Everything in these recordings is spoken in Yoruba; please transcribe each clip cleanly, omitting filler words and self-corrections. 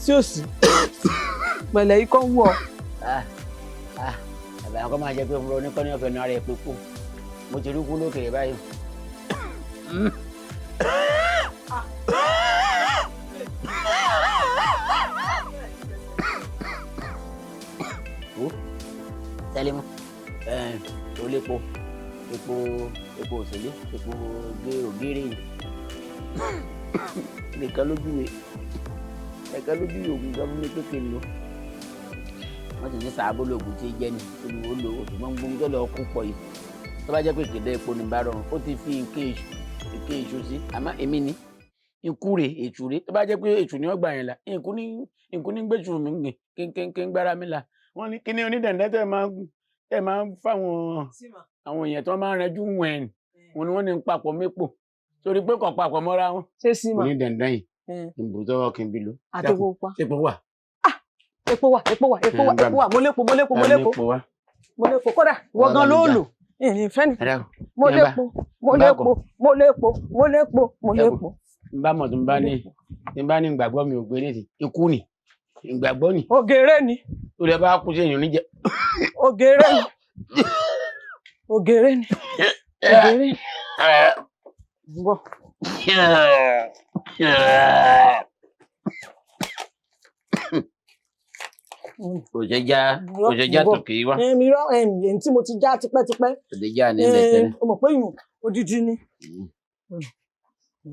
sí òsì pẹ̀lẹ́ ikọ́ ń wọ̀. àbẹ̀ àwọn kan máa jẹ́ pé fúnra oníkọ́ ní ọ̀fẹ́ náà rẹ̀ pé kú mo ti rí kú lókèrè báyìí. tẹ́lẹ̀ mọ́ ó lépo epo òṣèlú epo ògèrè nìkan lójúwe ògùn gbọ́dọ̀ ní kékeré lọ wọ́n sì ní sàábó lóògùn tí jẹ́ ní olùwò lò ó ṣùgbọ́n gbogbo tó lọ kú pọ̀ yìí tó bá jẹ́ pé kéde epo ní bá rọrùn ó ti fi ike èṣù sí àmọ́ èmi ní ikú rè èṣù rè tó bá jẹ́ pé èṣù ní ọgbà yẹn la ikú ní gbèsù mi gbìn kí n gbára mi la wọ́n ní kí ni onídẹ̀ndẹ́ tẹ̀ máa ń fáwọn àwọn èèyàn tó máa ń rẹjú wẹ̀n wọn ni wọ́n ní papọ̀ mépo torí pé kò papọ̀ mọ́ra wọn. ṣé sí mà onídẹ̀ndẹ́ yìí kí n bù tọ́wọ́ kí n bí lo. àti owó pa epo wà. epo wà mo lépo kódà wọ́n gan ló lò ìfẹ́ ni mo lépo. n bá mọ̀ tó n bá ní ìgbàgbọ́ mi ò gbé nìyí ikú ni ìgbàgbọ́ ni. ògèrè ni. o lè bá kú sí èèyàn níjẹ. ògèrè ni. Bọ̀. òṣèjá tó kì í wá. èmi rọ ẹ̀yìn tí mo ti já tipẹ́tipẹ́. òṣèjá ní ilẹ̀ tẹ́lẹ̀. o mọ̀ pé ìyún odidi ni.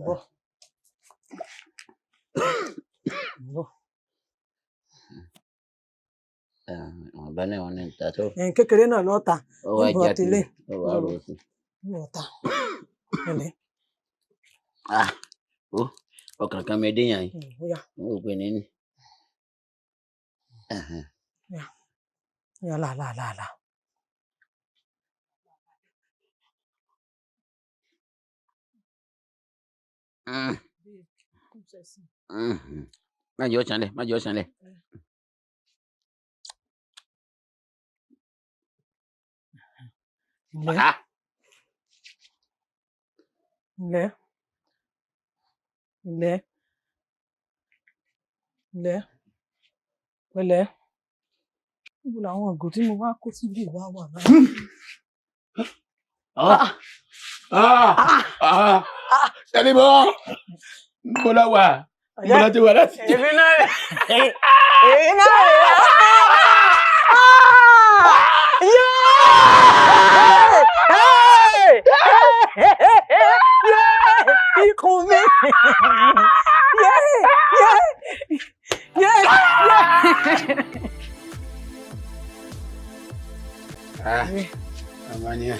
Bọ̀. ọ̀bá náà wọn ní ìta tó. kékeré náà lọ́ta. ọwọ́ ajá tilẹ̀ ọwọ́ àrò sí. lọ́ta. ọkàn kan mi déyàn yìí wọn ò pè ní ní. la. má jẹ́ ọ̀sán lẹ̀. Ilẹ̀ pẹ̀lẹ́ níbo làwọn ògùn tí mo wá kó síbí wá wà náà. Tẹ́lẹ̀ bọ́ mo lọ wà mo lọ ti wà láti. èmi náà rè ikùn mi Amania.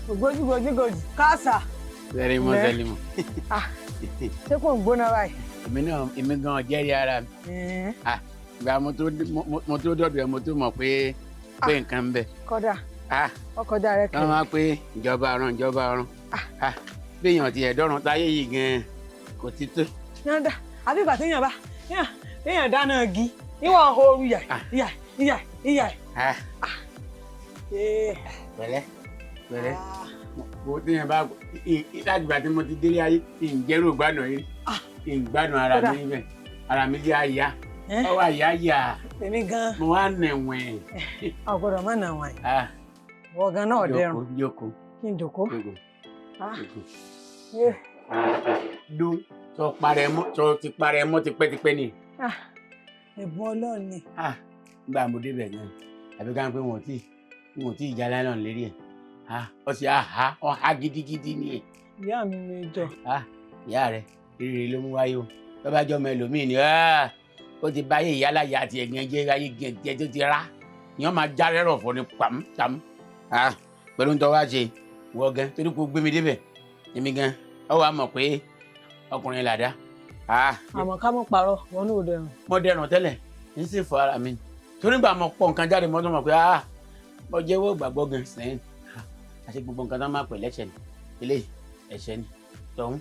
Gojú káàsà. Sẹ́límọ̀. Ṣé kò ń gbóná báyìí? Èmi gan jẹ́rìí ara mi. Gba mo tó dọ̀dọ̀ ẹ̀ mo tó mọ̀ pé nǹkan ń bẹ. Kódà. Ọkọ̀dà rẹ kẹ́. Wọ́n máa pé ìjọba ọ̀run. Bí èèyàn ti ẹ̀dọ́run táyé yìí gan kò ti tó. Yọ̀ǹda àbí ìgbà téèyàn dáná igi níwọ̀n ooru ìyà. Pẹ̀lẹ́. Bó téèyàn bá ìdájúgbà tí mo ti délé ayé kí n jẹ́rù gbádùn yìí kí n gbádùn ara mi níbẹ̀ ara mi jẹ́ àyà ọwọ́ àyà yà. Èmi gan. Mo wá nẹ̀wẹ̀n. Ọ̀gbọ́dọ̀ má nà wọ̀nyí. Wọ́n gan náà dẹrùn. Jókòó. Kí n jókòó. Dó tó ti parẹ́ mọ́ tipẹ́tipẹ́ ni. Ẹ̀bùn Ọlọ́run ni. Gbà mo débẹ̀ gan àbí ká ń pé wọn ò tí ìjà láìlọ́n lérí ẹ̀ ọ sì ọ̀há gidigidi ni ẹ̀. Ìyá mi mi jọ. Ìyá rẹ̀ rírì ló mú wáyé o tó bá jọmọ ẹlòmíì ni ó ti báyé ìyálàyà àti ẹ̀gbìn jẹ́ ayé gẹ̀ẹ́jẹ́ tó ti rá ìyọ́n máa já rẹ́rọ̀ fọ́ ni pàm pẹ̀lú ń tọ́ wá ṣe wọ́ gan torí kò gbé mi débẹ̀ èmi gan ọ wàá mọ̀ pé ọkùnrin làdá. Àmọ́ ká mọ̀ parọ́ wọn ní òde rùn. Mo dẹrùn tẹ́lẹ̀ ń sì fọ ara mi torí gbà mọ̀ pọ̀ nǹkan jáde mọ́tò mọ̀ pé mo jẹ́wọ́ gbàgbọ́ gan sẹ́yìn àti gbogbo nǹkan tó máa pè lẹ́sẹ̀ ni eléyìí ẹ̀ṣẹ̀ ni tọ̀hún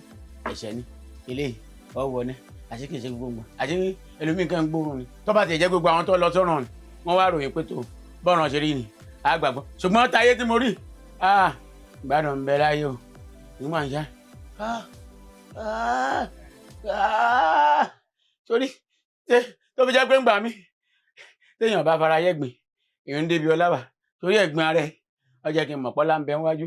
ẹ̀ṣẹ̀ ni eléyìí ọ̀wọ́ ni àti kìí ṣe gbogbo nǹkan àti ẹlòmíì kan gbóòórùn ni tó bá ti jẹ́ gbogbo àwọn tó lọ sọ́run wọ́n wá ròyìn pé tó bọ́ọ̀ràn ṣe rí ni àgbàgbọ́ ṣùgbọ́n táyé tí mo rí ìgbádùn ń bẹ láyé o nígbà ń yá sórí tó fi jẹ́ pé ń gbà mí téèyàn bá fara yẹ́gbìn èèyàn ń débi ọlá wà torí ẹ̀gbìn ara ẹ̀ ó jẹ́ kí n mọ̀ pọ́lá ń bẹ wájú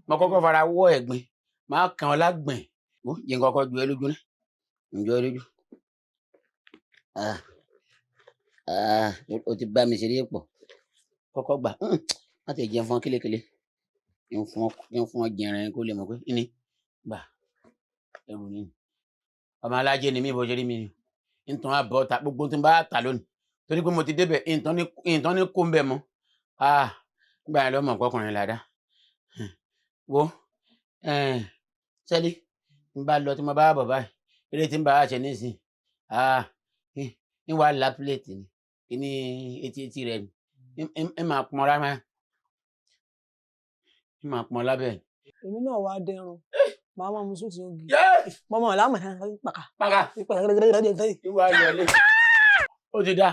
mo kọ́kọ́ fara wọ́ ẹ̀gbìn máa kàn ọ́ lágbìn ó yẹ n kọ́kọ́ ju ẹ lójú náà ǹjọ́ ẹ lójú o ti bá mi ṣeré pọ̀ kọ́kọ́ gbà wọ́n ti jẹun fún ọ kélékélé jẹun fún ọ jẹrin kó lè mọ̀ pé ní gbà ẹrù ni ọmọ alájẹ ni mí bó ṣe rí mi ni nítorí àbọ̀ ta gbogbo tí n bá ta lónìí torí pé mo ti débẹ̀ ìtàn ní kó ń bẹ̀ mọ́ gbà yẹn lọ́mọ ọkùnrin làdá wo sẹ́lí n bá lọ tí mo bá bọ̀ báyìí eré tí n bá ṣe nísìn ní wàá la pílẹ̀tì ni kí ní etí rẹ ni ẹ máa pọn rárá ẹ máa pọn lábẹ́. èmi náà wá dẹrùn màá máa mú sùn tí ó gi mọmọ làmọ pàkà ìwà lọlé ó ti dá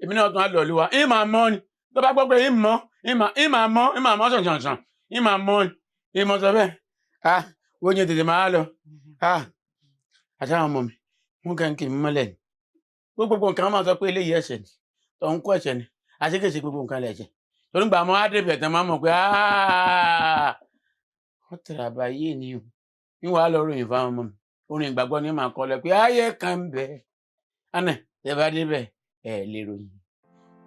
èmi náà tún á lọ lúwa ẹ máa mọ ni tó bá gbọ́ pé ẹ máa mọ ṣànṣànṣàn ẹ máa mọ ni ẹ mọ sọ bẹ́ẹ̀ wọ́n yẹn tètè máa lọ àtàwọn ọmọ mi wọn kàn kì í mọ́lẹ̀ ni gbogbo nǹkan máa sọ pé eléyìí ẹ̀ṣẹ̀ ni tó ń kó ẹ̀ṣẹ̀ ni àṣekèṣe gbogbo nǹkan lẹ̀ṣẹ̀ torí gbà mọ́ ádébẹ̀ tán máa mọ̀ pé wọ́n tẹ̀rẹ̀ àbáyé ni o níwàá lọ ròyìn fáwọn ọmọ mi orin ìgbàgbọ́ ni màá kọ́ lẹ pé ayé kan ń bẹ àná tẹ bá débẹ̀ ẹ lè ròyìn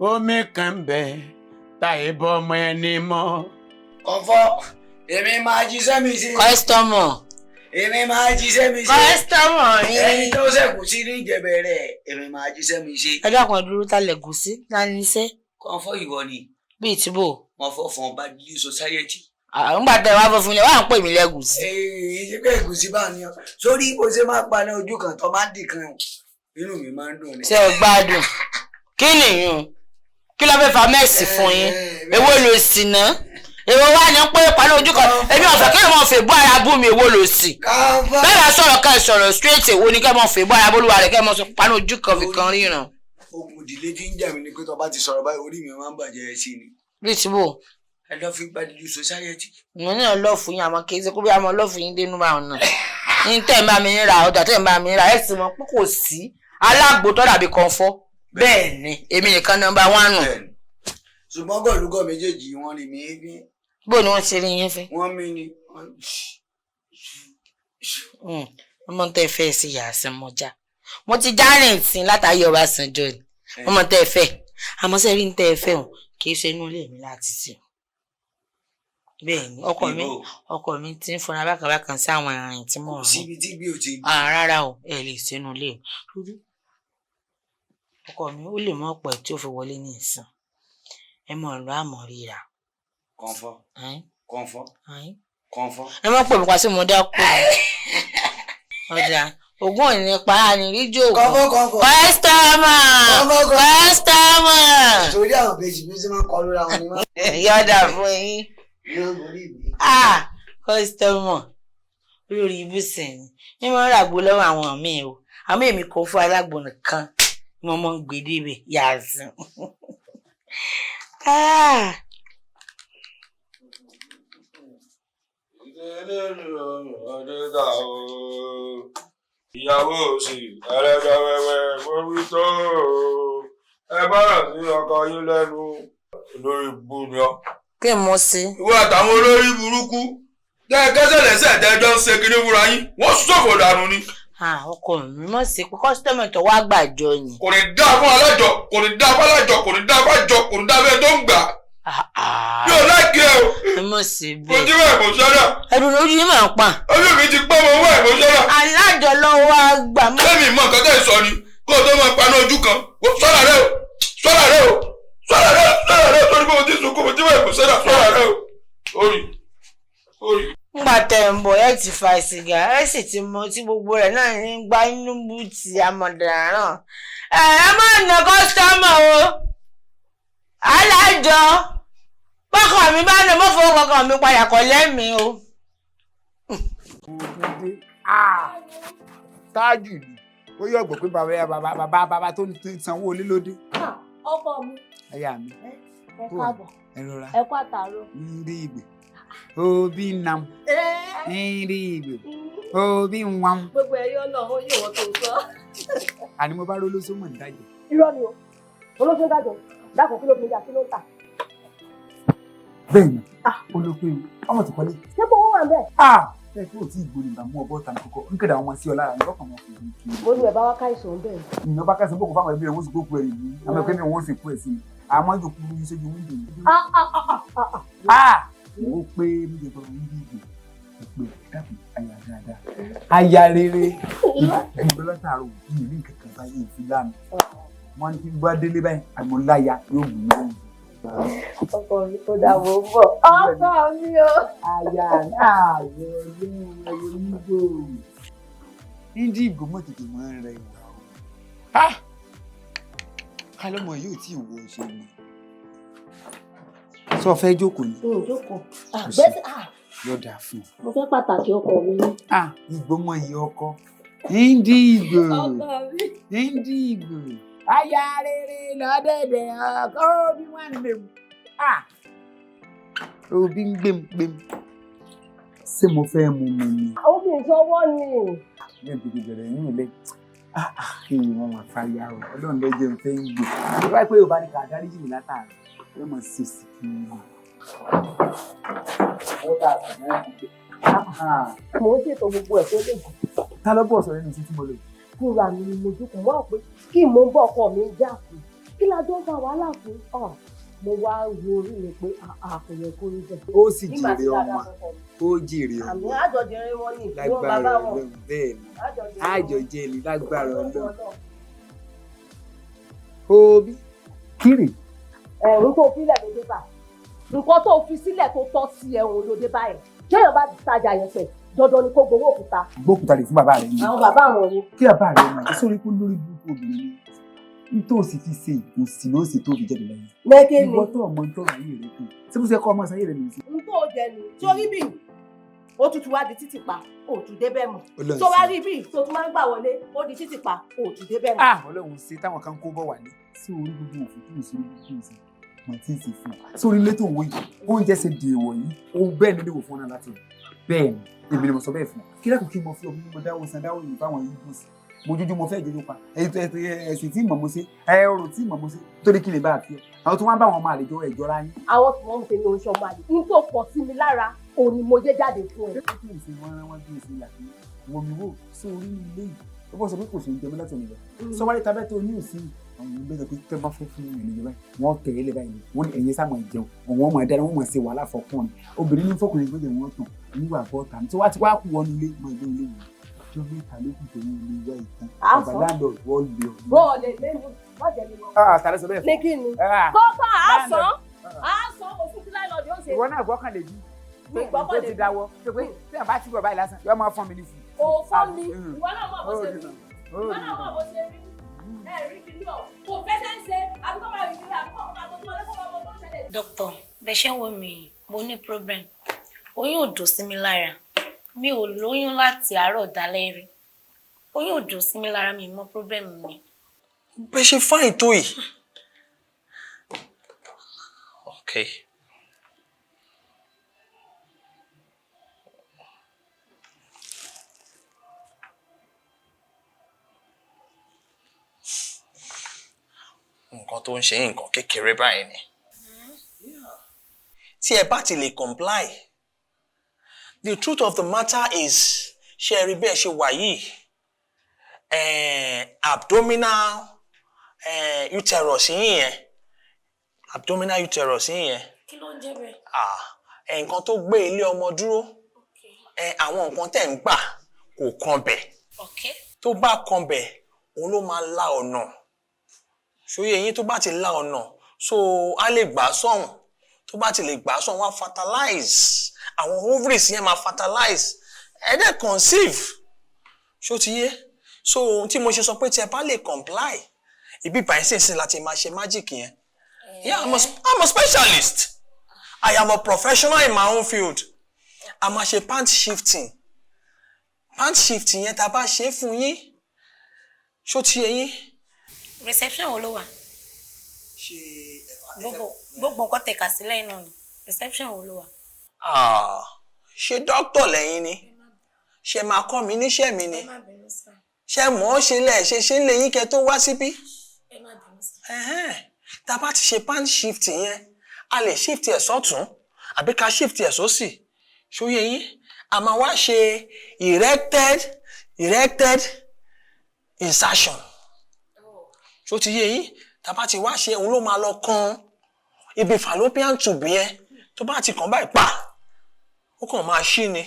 omi kan ń bẹ táyé bọ́ ọmọ ẹni mọ́. Kọ̀fọ́ èmi máa jíṣẹ́ mi sí. kọ́sítọ́mọ̀. èmi máa jíṣẹ́ mi sí. kọ́sítọ́mọ̀ yín. ẹni tó ṣẹ̀kù sí ní ìjẹ̀bẹ̀rẹ̀ èmi máa jíṣẹ́ mi sí. ẹ dákun dúró tálẹ̀ gùsí láti iṣẹ́. Kọ̀fọ́ ìwọ ni. bíi tìbò. wọn fọ́ fún ọba dílé society. nígbà tẹ wá fọ fún mi wà ń pè mí lẹ́gùsí. ṣé pé ẹ̀gúsí bá ní ọ sórí bó ṣe máa paná ojú kan tó máa ń dì kan inú mi máa ń dùn ni. ṣé ẹ gbádùn kí nìyún kí ló fẹ́ fa mẹ́ẹ̀sì fún yín èwo ló sì ná èwo wá ní pé paná ojú kan èmi ọ̀fẹ́ kí ló fẹ́ bọ́ ara bú mi èwo ló sì. bẹ́ẹ̀ bá sọ̀rọ̀ ká sọ̀rọ̀ straight èwo ni kẹ́ mọ̀ fẹ́ bọ́ ara bólúwa rẹ̀ kẹ́ mọ̀ sọ paná ojú kan fi kan ríran. ogun ìdílé tí ń jà mí ni pé tó bá ti sọ̀rọ̀ báyìí orí mi máa ń bàjẹ́ sí ni. bíi tìbò. ẹ lọ fi gbadìlú society. mo ní ọlọ́ọ̀fù yín àmọ́ kì í ṣe kó bí àmọ́ ọlọ́ọ̀fù yín dénú bá wọn náà ní tẹ̀ ń bá mi ra ọjà tẹ̀ ń bá mi ra ẹ̀ sì mọ̀ pé kò sí alágbó tó dàbí Kọ̀ǹfọ́ bẹ́ẹ̀ ni èmi nìkan nọ́mbà 1 nù. ṣùgbọ́n gọ̀lúgọ̀ méjèèjì wọ́n rí mi bí. bó ni wọ́n ṣe rí yín fẹ́. wọ́n mí ni. ọmọ tẹ fẹ́ sí yàtọ̀ mọ́jà mo ti járìn tí látàyè Ọbásanjọ́ ni ọmọ tẹ fẹ́ àmọ́ sẹ́rí ń tẹ fẹ́ hàn kì í ṣe inú ilé mi láti sìn. bẹ́ẹ̀ ni ọkọ mi ti ń fọnra bákàbákan sí àwọn ìrìn tí mo rìn. síbi tí gbé ò ti gbé. rárá o ẹ lè sínú ilé mi ọkọ mi ó lè mọ ọ̀pọ̀ tí ó fi wọlé ní ìsìn ẹ mọ ọ̀rọ̀ àmọ́ ríra. Kọ̀ǹfọ́ ẹ mọ pè mí pa sí mo dákú ọjà ògùn ò ní pa á ní rí jò kọ́sítọ́mọ̀. torí àwọn bèjì bí ó ṣe máa ń kọ lórí àwọn onímọ̀. yọ̀dà fún yín. kọ́sítọ́mọ̀ lórí ibùsùn ni wọ́n ràgbó lọ́wọ́ àwọn míì o àmọ́ èmi kò fún alágbó nìkan ni wọ́n mọ̀ ń gbé débẹ̀ yàtọ̀. ìyàwó òsì ẹlẹgbẹ wẹwẹ mórí tó ẹ bọ́rọ̀ sí ọkọ yín lẹ́nu olórí bú ni ọ. kí n mọ sí. ìwọ àtàwọn olórí burúkú tẹ ẹ kẹsẹ̀ lẹ́sẹ̀ tẹjọ ń ṣe kíní fúnra yín wọ́n ṣòfò dànù ni. ọkọ mi mọ̀ sí pé kọ́sítọ́mù tó wá gbàjọ ni. kò ní dá fún alájọ kò ní dá fún alájọ kò ní dá fún àjọ kò ní dá fún ẹ tó ń gbà. yóò láìkí ẹ o. ẹ mọ̀ sí bẹ́ẹ̀. mo ti wá ìmọ̀ṣọ́nà. ẹ̀dùn ojú yín máa ń pa. ojú mi ti pọ́ mo wá ìmọ̀ṣọ́nà. alájọ lọ́wọ́ àgbà mọ́. lẹ́mi mọ̀ nǹkan tẹ́ ẹ sọ ni kó o tó máa paná ojú kan sọ́ra rẹ o torí pé mo ti sunkún mo ti wá ìmọ̀ṣọ́nà sọ́ra rẹ o. orí. nígbà tẹ̀ ń bọ̀ ẹ ti fa sìgá ẹ sì ti mọ tí gbogbo rẹ̀ náà ní gbá inú bùtì àmọ̀dàrán. ẹ má nà kọ́sítọ́mọ̀ o alájọ bọ́kàn mi bá nà mọ́ fowó kankan mi padà kọ́ lẹ́mìí o. tájù ni ó yọ gbọ́ pé bàbá tó ń sanwó olé lóde ọkọ mi. Aya mi. Ẹ káàbọ̀. Ẹ rọra. Ẹ kú àtàárọ̀. Ndi igbe. Obi nam. Ndi igbe. Obi nwam. Gbogbo ẹ̀yọ́ náà ó yẹ wọ́n tó sọ. Àní mo bá ró lóso mọ̀ ń dájọ́. Irọ́ ni o. Olóṣèlú dájọ́. Dákun kí ló fi ń jà kí ló ń tà. Bẹ́ẹ̀ni. Olópin ọmọ ti kọ́lé. Ṣé kò wọ́n wà bẹ́ẹ̀? Bẹ́ẹ̀ tí o ti ìgbóni ìgbà mú ọbọ̀ tàn kọ́kọ́ ń kéde àwọn ọmọ sí ọ lára nígbà kan wọn fi kí. Mo ní ẹ̀ bá wá káìsàn bẹ́ẹ̀. Ìyàn bá kásán bókun fáwọn ẹbí rẹ̀ wọ́n sì gbókù ẹ̀rì yìí. Àwọn ẹgbẹ́ mi wọ́n sì kú ẹ̀ sí i. Àmọ́ ìjòkú ní sójú wíńdò yìí. Ó pé níbi ìbọn ní ìgbè. Ó pé dákun aya dáadáa. Aya rere. Ìgbẹ́ látàárọ̀ òbí mi kankan báyìí ìfilànà. Wọ́n ti gbọ́ délé báyìí àmọ́láya yóò mú mi. Ọkọ mi tó dàbò bọ̀. Ọkọ mi o. Aya náà yọ lóhùn ẹyọ nígbò. Nídí ìgò mọ̀ tètè mọ́ rẹ̀ ìwà o. Kálọ́mọ yóò tí ì wọ ṣe ni. Sọ fẹ́ jókòó ni? Jókòó. Bẹ́ẹ̀ yóò dáa fún un. mo fẹ́ pàtàkì ọkọ mi ní. Ìgbọ́mọ yìí ọkọ. Nídí ìgò. Ọkọ mi. Nídí ìgò. Aya rere lọ́dẹ̀dẹ̀ ọkọ bí wọ́n ń gbé mu. Òbí ń gbému. Ṣé mo fẹ́ mu mi ni? Àwọn obìnrin sọwọ́ ni. Ní ìdíje bẹ̀rẹ̀ yín ilé. Kí ni wọ́n máa fàyà o? Ọlọ́run ló jẹun fẹ́ ń gbé. Ìwà pé Yorùbá ní ká dáríjì mi látàrí. Yóò mọ̀ sí sí kí n gbé. Mo ń ṣètò gbogbo ẹ̀ tó lè jù. Ta ló bọ̀ sọ̀rọ̀ nínú títí mo lò? Fúnra mi ni mo jókòó wá pé kí mo ń bọ̀ ọkọ mi já fún. Kí la jọ ń fa wàhálà fún? Mo wá wo orí mi pé kò yẹ kó rí bẹ́ẹ̀. Ó sì jèrè ọmọ. Ó jèrè ọmọ. Àmì àjọjẹrẹ wọn ni ìwọ bàbá Lágbára wọn. Ọlọ́run bẹ́ẹ̀ ni. Àjọjẹ ni lágbára Ọlọ́run. Òbí. Kírì. Ẹ̀rù tó fi lẹ̀ ló dé bá. Nǹkan tó fi sílẹ̀ tó tọ́ sí ẹ̀hún ló dé báyìí. Kéèyàn bá tajà yẹn pẹ̀, dandan ni kó gbowó òkúta. Gbókùtà lè fún bàbá rẹ̀ ni. Àwọn bàbá wọn ni. Kí bàbá rẹ̀ mọ̀ sórí kó lórí burúkú obìnrin ni. Nítòsí fi ṣe ìkùnsì ló sì tó fi jẹ́ ìlẹ́yìn. Lẹ́kẹ́ ni. Ìwọ tó ọmọ tó ráyè rẹ̀ kù. Ṣé mo ṣe kọ́ ọmọ sáyé rẹ̀ nìyí? N tó jẹ ni. Sórí bí ó tutù wá di títì pa, ó tún débẹ̀ mọ̀. Ọlọ́run Tó wá rí bí tó tún máa ń gbà wọlé, ó di títì pa, ó tún débẹ̀ mọ̀. Ọlọ́run ṣe táwọn kan kó bọ̀ wà ní. Sí orí gbogbo òfin tó ń ṣe orí gbogbo ìṣe. Mo ti ń ṣe fún un. Sórí ilé tó ń wo yìí, oúnjẹ ṣe di èèwọ̀ yìí. Ohun bẹ́ẹ̀ ni ilé wò fún ọ náà láti rẹ̀. Bẹ́ẹ̀ ni, èmi ni mo sọ bẹ́ẹ̀ fún ọ. Kí lẹ́kọ̀ọ́ kí mo fi ọmọ mímọ dáwọ́ san dáwọ́ yìí fáwọn yìí bùsì. Mojojú mo fẹ́ jojú pa. Ẹ̀sìn tí mọ̀ mo ṣe, ọrùn tí mọ̀ mo ṣe. Torí kí lè bá a fi ọ. Àwọn tó wá ń bá wọn máa lè jọ ẹ̀jọ́ ra yín. Àwọn tí wọ́n ń pe ní oṣù ọmọ àlè. N tó pọ̀ sí mi lára, òun ni mo jẹ́ jáde fún ẹ. Kí n ṣe wọ́n rán wọ́n bí ìṣe ìyàtọ̀. Wọ́n mi wò sí orí ilé yìí. Ó bọ́ sọ pé kò sí oúnjẹ mi láti ọ̀nà ìgbà. Sọ́wọ́n ní tabẹ́ tó ní òsì. Àwọn ìgbẹ́ sọ pé tẹ́ bá fẹ́ fún ènìyàn báyìí. Wọ́n tẹ̀ ẹ́ lé báyìí. Wọ́n ní ẹ̀yẹ sáwọn ìjẹun. Àwọn ọmọ ẹ̀dá wọn mọ̀ ṣe wàhálà fọkùnrin. Obìnrin ní fọkùnrin gbọ́dọ̀ wọ́n tàn. Níwà bọ́ta. Tí wá ti wá kú wọnú ilé mọ́ ilé ilé yìí. Tí ó gbé ìtàlẹ́kùn tó ní ilé ìwé ìtàn. Bàbá láńdọ̀ wọ́n lè ọ. Bọ́ọ̀lù lẹ́nu, má jẹ́ mi lọ. Tàlẹ́ sọ bẹ́ẹ̀ fún. Ní kí ni? Kọ́kọ́ àásán òfin tí láìlọ́ọ̀dì ó ṣe. Ìwọ náà gbọ́kànlé bí. Mi gbọ́kànlé bí. Tó ti dáwọ́. Pé tí àbá ti bọ̀ báyìí lásán, yóò máa fọ́n mi ní fún. Ó fọ́n mi. Ìwọ náà mọ̀ bó ṣe rí. Ìwọ náà mọ̀ bó ṣe rí. Rí kìíní ọ̀. Kò fẹsẹ̀ ń ṣe àbíkọ́ máa rí kiri àbíkọ́ máa tó tó ọlẹ́kọ̀ọ́ máa mọ tó ń ṣẹlẹ̀. Dókítà, bẹ́ẹ̀ ṣe ń wo mi, mo ní problem. Oyún ò dùn sí mi lára. Mi ò lóyún láti àárọ̀ dalẹ́ rí. Oyún ò dùn sí mi lára, mi mọ problem mi. Bẹ́ẹ̀ ṣe fáìn tó yìí. Okay. Nǹkan tó ń ṣe nǹkan kékeré báyìí ni. Tí ẹ bá ti lè comply, the truth of the matter is, ṣe rí bẹ́ẹ̀ ṣe wà yìí, abdominal uterus yín yẹn, abdominal uterus yín yẹn. Kí ló ń jẹ́ bẹ́ẹ̀? Nǹkan tó gbé ilé ọmọ dúró, àwọn nǹkan tẹ̀ ń gbà kò kan bẹ̀. Tó bá kan bẹ̀, òun ló máa la ọ̀nà. Ṣòye yín tó bá ti la ọ̀nà, so a lè gbà sọ́hùn. Tó bá ti lè gbà sọ́hùn, wá fertilize. Àwọn ovaries yẹn máa fertilize. Ẹ dẹ̀ conceive. Ṣó ti yé? So ohun tí mo ṣe sọ pé tí ẹ bá lè comply, ibi báyìí sínsìn láti máa ṣe magic yẹn. Yeah, I'm a specialist. I am a professional in my own field. A máa ṣe pant shifting. Pant shifting yẹn tá a bá ṣe fún yín. Ṣó ti yé yín? Reception wo ló wà? ṣe gbogbo nǹkan tẹ̀ka sílẹ̀ náà ni reception wo ló wà. ṣé dókítà lẹ́yìn ni ṣe máa kọ́ mi níṣẹ́ mi ni ṣe mọ̀ ọ́ ṣe lẹ̀ ṣe ń lè yín kẹ́ tó wá síbí. Tá a bá ti ṣe pan shift yẹn a lè shift ẹ̀ sọ́tún àbí ká shift ẹ̀ sósì ṣóyè yín a máa wá ṣe erected insertion ṣó ti yé yín tá a bá ti wá ṣe òun ló máa lọ kan ibi fallopian tube yẹn tó bá ti kàn báyìí pa ó kàn máa ṣí ni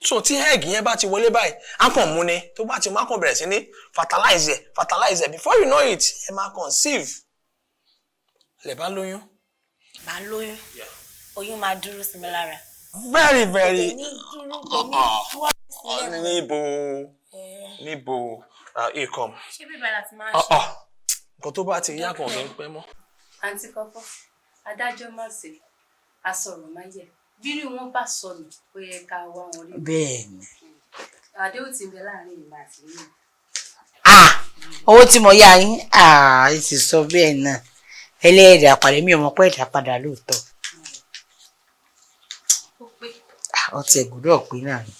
so tí egg yẹn bá ti wọlé báyìí á kàn mú ni tó bá ti má kàn bẹ̀rẹ̀ sí ní fertilize before you know it ẹ máa conceive lè bá lóyún. bá lóyún oyún máa dúró sí mi lára. very níbo ikọm. ṣé bíbá láti máa ṣe. nǹkan tó bá ti yá kan ní pẹ́ mọ́. àǹtí kọ́kọ́ adájọ́ má ṣe asọ̀rọ̀ má yẹ bírú wọn bá sọnù ó yẹ ká wá wọn rí. bẹ́ẹ̀ni. àdéhùn ti ń bẹ láàrin ìgbà àti yìí. owó tí mo yá yín ẹ ti sọ bẹ́ẹ̀ náà ẹlẹ́ẹ̀dà pàdé mi ò mọ̀ pé ẹ̀dà padà lóòótọ́. ọtí ẹ̀gúdọ̀ pé náà ni.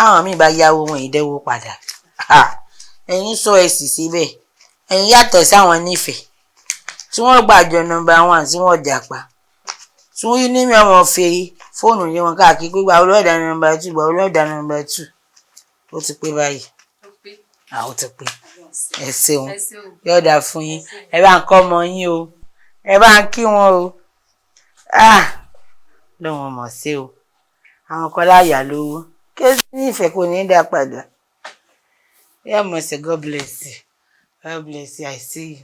àwọn míì bá yáwó wọn ìdẹ́wó padà ẹ̀yin sọ ẹ̀sì síbẹ̀ ẹ̀yin yàtọ̀ sáwọn nífẹ̀ẹ́ tí wọ́n gbàjọ nọ́mbà 1 tí wọ́n jàpá tí wọ́n yí ní mi ọmọ fèrè fóònù ní wọn káàkiri pé gba olóòdà nọ́mbà 2 gba olóòdà nọ́mbà 2 ó ti pé báyìí ó ti pé ẹ ṣeun yọ̀ọ̀dà fún yín ẹ bá ń kọ́ ọmọ yín o ẹ bá ń kí wọn o lóun mọ̀ sí o àwọn kan láyà lówó kí ó sì nífẹ̀ẹ́ kò ní dá padà yá mọ̀ sí God bless you God bless you I see you.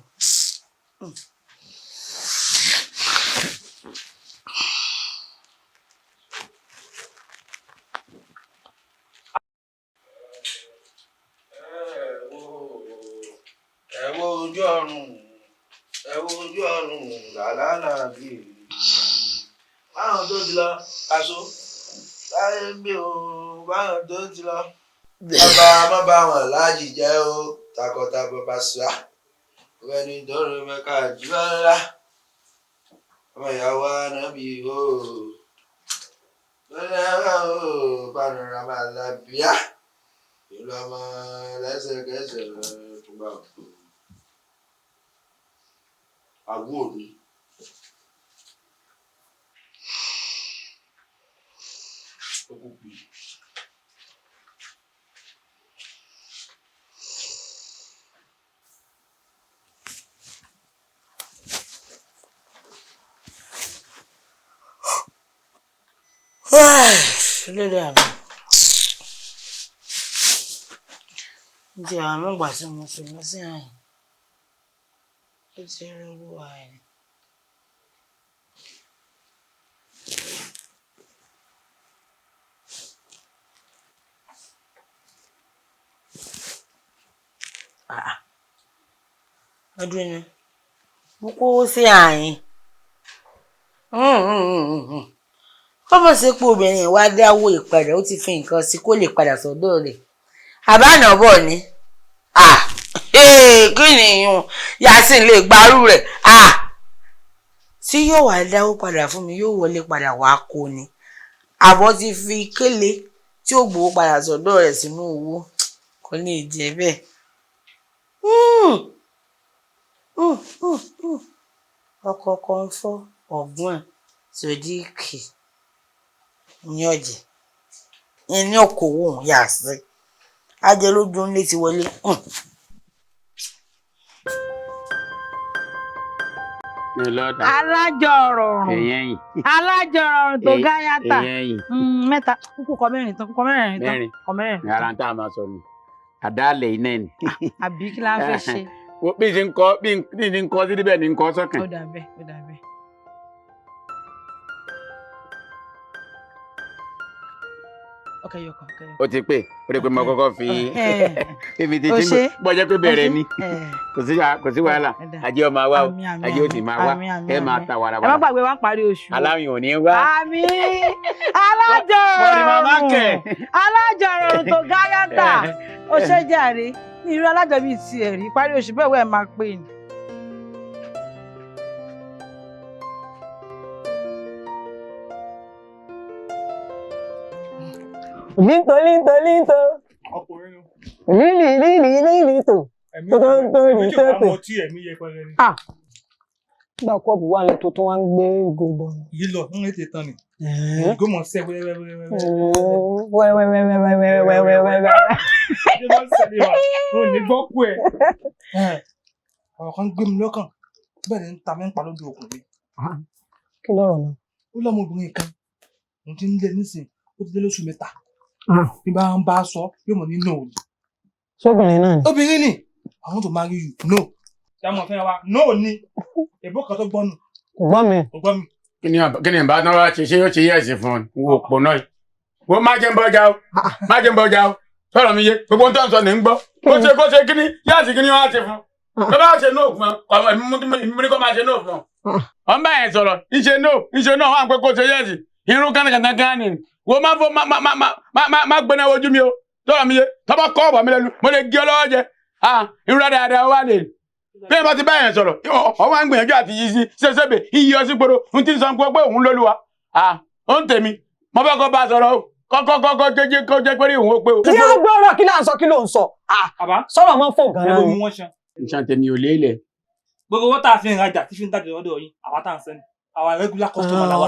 ẹ wo ojú ọ̀run làlálà bí báwọn tó ti lọ aṣọ láyé bí o báwọn tó ti lọ bàbá má bá wọn láàjì jẹ o takọtabo bá ṣá ọgbẹni dọrọ mẹka jùlọ ọmọ ìyàwó anábì o lọ́nà o panorama làbíà ìlú ọmọ lẹ́sẹ̀kẹsẹ̀ tó bá kú. Àwọ̀ ni. lórí àmì ǹjẹ́ àwọn ọgbà tí mo fi lọ sí àyìn ó ti rí owó àyìn. ọdún ni mo kó sí àyìn kọ́mọ sí pé obìnrin wá dáwó ìpadà ó ti fi nǹkan sí kó lè padà sọ́dọ̀ rẹ̀ àbánà bọ̀ ni kí ni ìyún Yasin lè gbárù rẹ̀ tí yóò wá dáwó padà fún mi yóò wọlé padà wá kó ni àbọ̀ ti fi kélé tí ó gbowó padà sọ́dọ̀ rẹ̀ sínú owó kò lè jẹ́ bẹ́ẹ̀. ọkọ̀ kan fọ́ ọ̀gbọ́n Sodiq ní ọ̀jẹ̀ ní okòwò òun yà sí ajẹ́ lójú ńlé ti wọlé. alájọrọrùn tó gáyàtà mẹ́ta kúkú kọ mẹ́rin tán kọ mẹ́rin. ara ń tá a máa sọ ni àdáàlẹ̀ iná ni. àbí kí la fẹ́ ṣe. bí n ti ń kọ́ sí níbẹ̀ ni n kọ́ sọ́kàn. ó dà bẹ́ẹ̀ ó dà bẹ́ẹ̀. ó ti pé ó rí i pé mo kọ́kọ́ fi èmi ti tí bọ́ jẹ́ pé bẹ̀rẹ̀ ni kò sí wàhálà ajé ọmọ wa o ajé ó sì máa wá ẹ máa ta wàràwàrà. ẹ má gbàgbé wá parí oṣù. aláwìn ò ní wá. àmín alájọrọrùn tó gáyàtà ó ṣe jàre ní irú alájọbí tiẹ̀ rí parí oṣù bẹ́ẹ̀ wẹ́ẹ̀ máa pè ní. Linto, linto, linto. Linto. Gba kọ́ọ̀bù wà lẹ́tọ̀ tó wá ń gbé ìgò bọ̀. Yìí lọ, ń létí tán ni. Ìgò mọ̀ sẹ́ wẹ́wẹ́wẹ́wẹ́. Ṣé máa ń sẹ́lẹ̀ wá? Mo ní gbọ́ kú ẹ̀. Àwọn kan gbé mi lọ́kàn. Bẹ́ẹ̀ ni ta mi ń pa lójú òkun mi. Kí lọ́rọ̀ náà? Ó lọ́mọbìnrin kan. Mo ti ń lé nísìnyí. Ó ti dé lóṣù 3. Bí bá ń bá a sọ, yóò mọ̀ ní no. Sóbìnrin náà ni. Obìnrin ni. I want to marry you. No. Dámọ̀ fẹ́ wa. No ni. Èbó kan tó gbọ́nù. Gbọ́ mi. Gbọ́ mi. Kí ni ìbá náà wá ṣe yóò ṣe yẹ̀ sí fún ọ wo òpó náà yìí. Wo má jẹ́ ń bọ́jà o. Má jẹ́ ń bọ́jà o. Sọ̀rọ̀ mi yé. Gbogbo ohun tó ń sọ ní ń gbọ́. Kó ṣe kíní yáàsì kíní wá ṣe fún. Tó bá ṣe nóò fún ọ, èmi ní kó máa ṣe nóò fún ọ. Wọ́n bá yẹn sọ̀rọ̀, ìṣe nóò wà pé kó ṣe yẹ̀sì. Irun kánìkànìkànì. Wo má gbẹ́nà ojú mi o. Sọ̀rọ̀ mi yé. Tọ́bọ̀ kọ́ ọ̀bọ̀ mi lẹ́nu. Mo lè gé ọ lọ́wọ́ jẹ. Irun dáadáa wà lè. Bí ẹ bá ti bá yẹn sọ̀rọ̀, ọwọ́ ń gbìyànjú àti yí sí ṣẹ́ṣẹ́bẹ̀ iyì ọsí gbòòrò ń tí ń sọ pé òun lólúwa. Ó ń tèmi, mo fẹ́ kó bá a sọ̀rọ̀ o, kọ́kọ́ jẹ́ pé òun ó pé o. Tí a gbọ́rọ̀ kí là ń sọ kí ló ń sọ? Sọ̀rọ̀ máa ń fò gan-an ni. Ìṣàn tèmi ò lélẹ̀. Gbogbo owó tá a fi ń rajà tí fi ń dájọ́ lọ́dọ̀ yín, àwa tá à ń sẹ́ni, àwa regular customer la wa.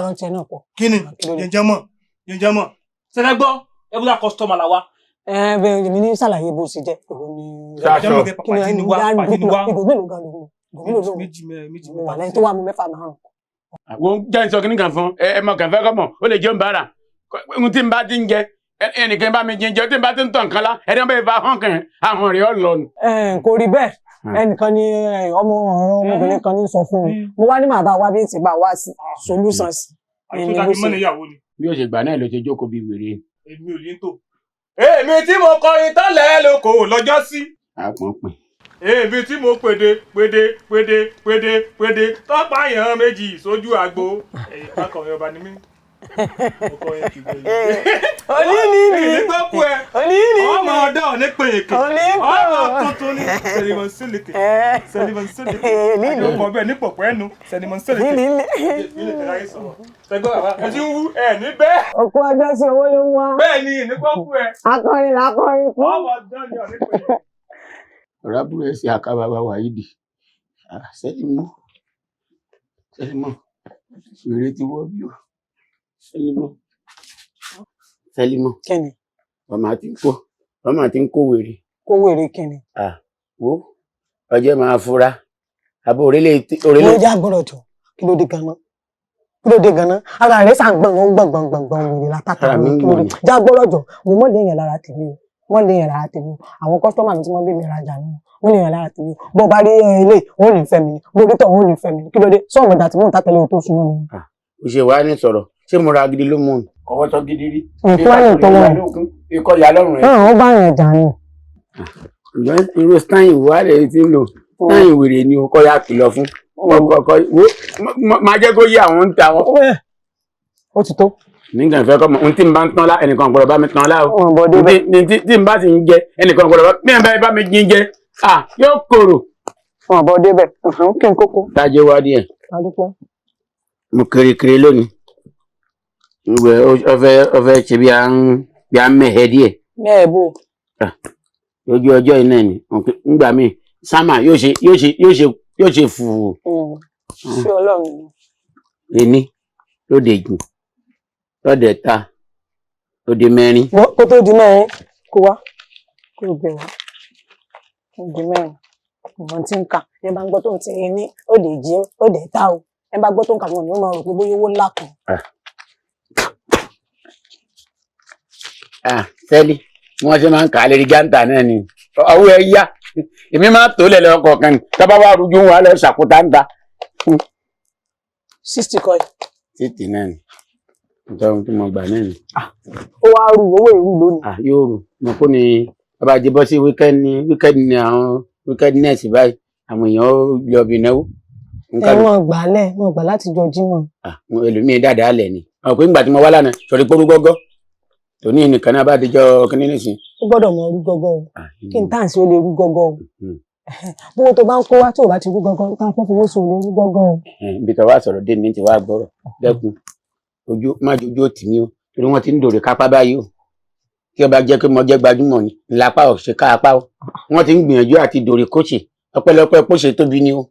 Kí ni? Yẹ̀njẹ́ mọ̀. Ṣẹlẹ̀ gbọ́, regular customer la wa. Bẹ́ẹ̀ ni ní ṣàlàyé bó ṣe jẹ́. Wà lẹ́yìn tó wà mú 4 márùn-ún. Àwọn jẹ́ ìsọ kìíní kan fún ẹ mọ̀ kàn fẹ́ kọ́ mọ̀ ó lè jẹun bára. Ohun tí n bá ti ń jẹ ẹnìkan bá mi jẹ tí n bá ti ń tàn kan lá ẹni bá yẹ fa hàn kàn àwọn rẹ̀ ọ̀ lọ nù. Kò rí bẹ́ẹ̀ ẹnìkan ni ọmọbìnrin kan ní sọ fún mi mo wá ní màá bá wá bí ti bá wá sí solution sí. Bí o ṣe gbà náà ló ṣe jókòó bí wèrè. Èmi ò ní tò. Èmi tí mo kọrin tọ́lẹ̀ lóko lọ́jọ́ sí. Àpọ̀npìn. Èmi tí mo pèdè tọ́pá yàn méjì sójú àgbo. Akọrin ọba ni mí. Mo kọrin kìgbẹ́ yìí. Oníní. Ìgbọ́kú ẹ. Oníní. Ọmọ ọ̀dọ́ ní pèyèkè. Ọmọ tuntun ní Sẹ̀lìmọ̀n Sílìkì. Àjọkọ̀ bẹ́ẹ̀ ní pọ̀pọ̀ ẹnu Sẹ̀lìmọ̀n Sílìkì. Ilé tẹ̀lé ayé sọ̀rọ̀. Ṣẹgbọ́n bàbá ẹ ti ń wú ẹ ní bẹ́ẹ̀. Òkú ọjọ́ sí owó ló ń wá. Bẹ́ẹ̀ ni ìnígbọ́kú ẹ. Akọrin làkọrin fún. Ọmọ ọ̀dọ́ ni ọ̀ní pèyèkè. Ọ̀rábùrú ẹ̀ sí àkàbàbà wàyídì. Sẹ́límọ̀ wèrè ti wọ́ bí o. Sẹ́límọ̀. Kẹ́ni. Ọmọ àti ń kó wèrè. Kó wèrè kẹ́ni. Wo ọjọ́ máa fura. Àbò òrèlè. Ló já gbọ́dọ̀ jọ. Kí ló dé ganan? Ara rẹ̀ sàn gbọ̀ngbọ̀ngbọ̀ngbọ̀ngbọ̀n wèrè látàkà mi. Já gbọ́dọ̀ jọ. Mo mọ̀ lè yàn lára tèmi o. Wọ́n lè yàn lára tèmi o. Àwọn kọ́sítọ́mà mi tí wọ́n bí mi rajà ni wọ́n lè yàn lára tèmi o. Bọ́ bá rí ilé wọ́n lè fẹ́ mi ni. Bó rí tọ̀ wọ́n lè fẹ́ mi ni. Kí ló dé? Sọ́ọ̀mù ìdá tí mò ń ta tẹ́lẹ̀ o tó súnmọ́ mi. Ó ṣe wá ní sọ̀rọ̀. Ṣé mo ra gidi ló mú un? Kọ́wọ́ tọ́ gidi rí. Ìpínlẹ̀ tó lọ. Ikọ̀ ìyá lọ́rùn rẹ̀. Ó bá yàn jà ni. Irú stein wà lè ti ń lò. Stein wèrè ni o kọ́ ya kìlọ̀ fún. Máa jẹ́ kó yé àwọn ń ta wọn. Ó ti tó. Nígbà ìfẹ́ kọ́ mọ̀, ohun tí n bá ń tán lá, ẹnìkan gbọ́dọ̀ bá mi tán lá o. Tí n bá sì ń jẹ, ẹnìkan gbọ́dọ̀ bá mi jí jẹ, yóò korò. Wọ́n bọ́ débẹ̀, kí n kókó. Tájé wá díẹ̀. Adúpẹ́. Mo kéré lónìí. Ọfẹ́ ṣe bí a ń mẹ́hẹ díẹ̀. Bẹ́ẹ̀ bò. Lójú ọjọ́ iná ni, nígbà míì, sámà yóò ṣe fùú. Ṣé Ọlọ́run? Ení lóde jù. Lọ́dẹ̀ ta, lóde mẹ́rin. Kó tó di mẹ́rin, kó wá, kó gbé wá. Kó di mẹ́rin, ìwọ̀n tí ń kà, ẹ bá ń gbọ́ tó ń ti ní, ó lè jí, ó lè ta o. Ẹ bá gbọ́ tó ń kà wọn ni ó máa rò pé bóyá owó ńlá kan. Sẹ́lí, wọ́n ṣe máa ń kà á lérí jáǹtà náà ni. Ọwọ́ ẹ yá, èmi máa tó lẹ̀ lọ́kọ̀ kan ní, tábà wà rújú wà lọ ṣàkóta ń ta. 60 kọ́ ẹ̀. 60 náà ni. Nítorí tí mo gbà náà ni. Ó wá rú owó ìrú lónìí. Yóò rù. Mo kó ni bàbá àjẹbọ́ sí wíkẹ́ndì ni àwọn wíkẹ́ndì nẹ́ẹ̀sì báyìí. Àwọn èèyàn lọ bí náwó. Wọ́n gbà láti jọ jímọ̀. Ẹlòmíì dáadáa lẹ̀ ni. Ọ̀pọ̀ ìgbà tí mo wá lánàá, sọ̀rí pé orúgọ́gọ́. tòní nìkan náà bá dijọ́ kíní nísìn. ó gbọ́dọ̀ mọ rú gọ́gọ́ o kí n tàǹsí ó lè rú gọ́gọ́ o bówó tó bá ń kó wá tó o bá ti rú gọ́gọ́ ká fẹ́ fowó sùn lè rú gọ́gọ́ o. ibi tó wá sọ̀rọ̀ dé ní ti wá gbọ́rọ̀ dẹ́kun ojú má ojú ò tì mí o torí wọ́n ti ń dòrè kápá báyìí o kí ọba jẹ́ pé mo jẹ́ gbajúmọ̀ ni ńlápá ò ṣe káapá o wọ́n ti ń gbìyànjú àti dòrè kóṣe ọpẹ́lọpẹ́ kóṣe tóbi ni o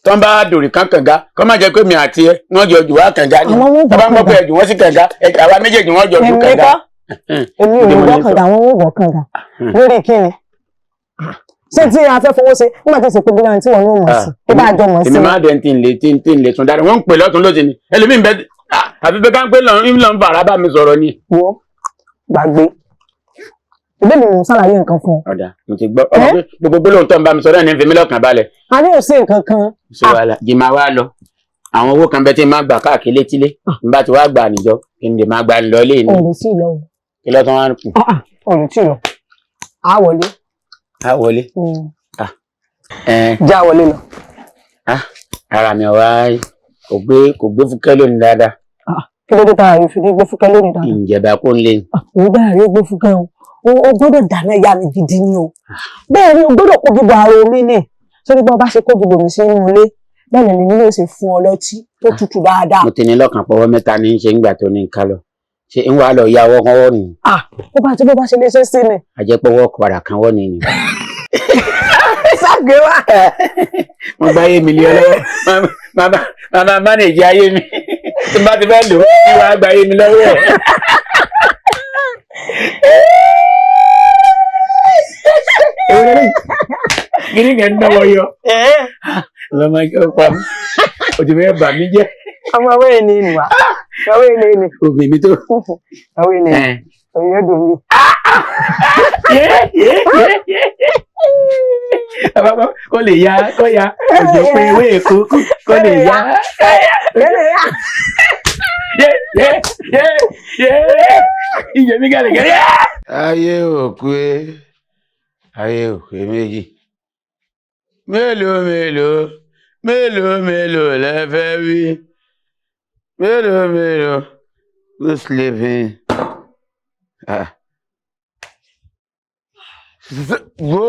tó ń bá dòrè kan kànga kọ́ má jẹ́ pé mi àti ẹ wọ́n jọ jù wá kànga ni tó bá ń gbọ́ pé ẹ̀jù wọ́n sí kànga àwa méjèèjì wọ́n jọ jù kànga. èmi ò ní gbọ́ kànga àwọn ò wọ̀ kànga lórí kíni ṣé tí a fẹ́ fowó ṣe nígbà tó ṣe pé bíi tí wọn ò mọ̀ sí tó bá jọ mọ̀ sí. èmi máa dẹ̀ tí ń lè tún dáadáa wọ́n ń pè lọ́tún lóṣì ni ẹlòmíín bẹ àfi pé káńpé lọ́n fara bá mi sọ̀rọ̀ ni. wo gbàgbé ìbí mi ò ṣàlàyé nǹkan fún ọ. ọ̀dà mo ti gbọ́ ọmọ pé gbogbo gbólóhùn tó ń bá mi sọ̀rọ̀ ní fi mí lọ́kàn balẹ̀. a ní òsín nǹkan kan. ṣé wàhálà jì máa wá lọ àwọn owó kan bẹ tí máa gbà káàkiri létílé n bá ti wá gbà níjọ kí n lè máa gbà lọ lé ní. òòlù tí ì lọ o. kí ló tán wá kù. òòlù tí ì lọ. a wọlé. a wọlé. já wọlé lọ. ara mi wá kò gbé fúkẹ́ lónìí dáadáa. kí ló dé tá a rí fi ní gbé fúkẹ́ lónìí dáadáa. ìjẹba kó ń lé. òun bá rí gbé fúkẹ́ o gbọ́dọ̀ dáná yá mi gidi ni o bẹ́ẹ̀ ni o gbọ́dọ̀ kó gbogbo àrò omi ní sórí bá bá ṣe kó gbogbo mi sínú ilé bẹ́ẹ̀ ni nílé ṣe fún ọ lọ́tí tó tutù dáadáa. mo ti ní lọ́kàn pọ̀wọ́ mẹ́ta ní í ṣe ńgbà tó ní ń ká lọ ṣe ń wá lọ ya ọwọ́ kan wọ́ nù. ó bá tí bó bá ṣe lè ṣe sí ni. àjẹpọ̀wọ́ padà kan wọ́ ni. ságé wá. mo gbá ayé mi lé ọ lọ́wọ́ màmá mánéjì ayé mi tí n bá ti fẹ́ lò ó ní wàá gba ayé mi lọ́wọ́ ẹ̀. Gini kan náwó yọ. Lọ́mọ ẹgbẹ́ pa mí. O ti fẹ́ bà mí jẹ́. Ọmọ awé ni ìwà. Awé ni ìní. Òbí mi tó. Awé ni. Òye dùn mí. Kó lè ya kó ya òjò pé ewé èkó kó lè ya. Ìjẹ́ mi gàlẹ́gàlẹ́. Ayé òkú ayé òkú méjì. Mélòó lẹ fẹ́ wí? Mélòó who's sleeping? Go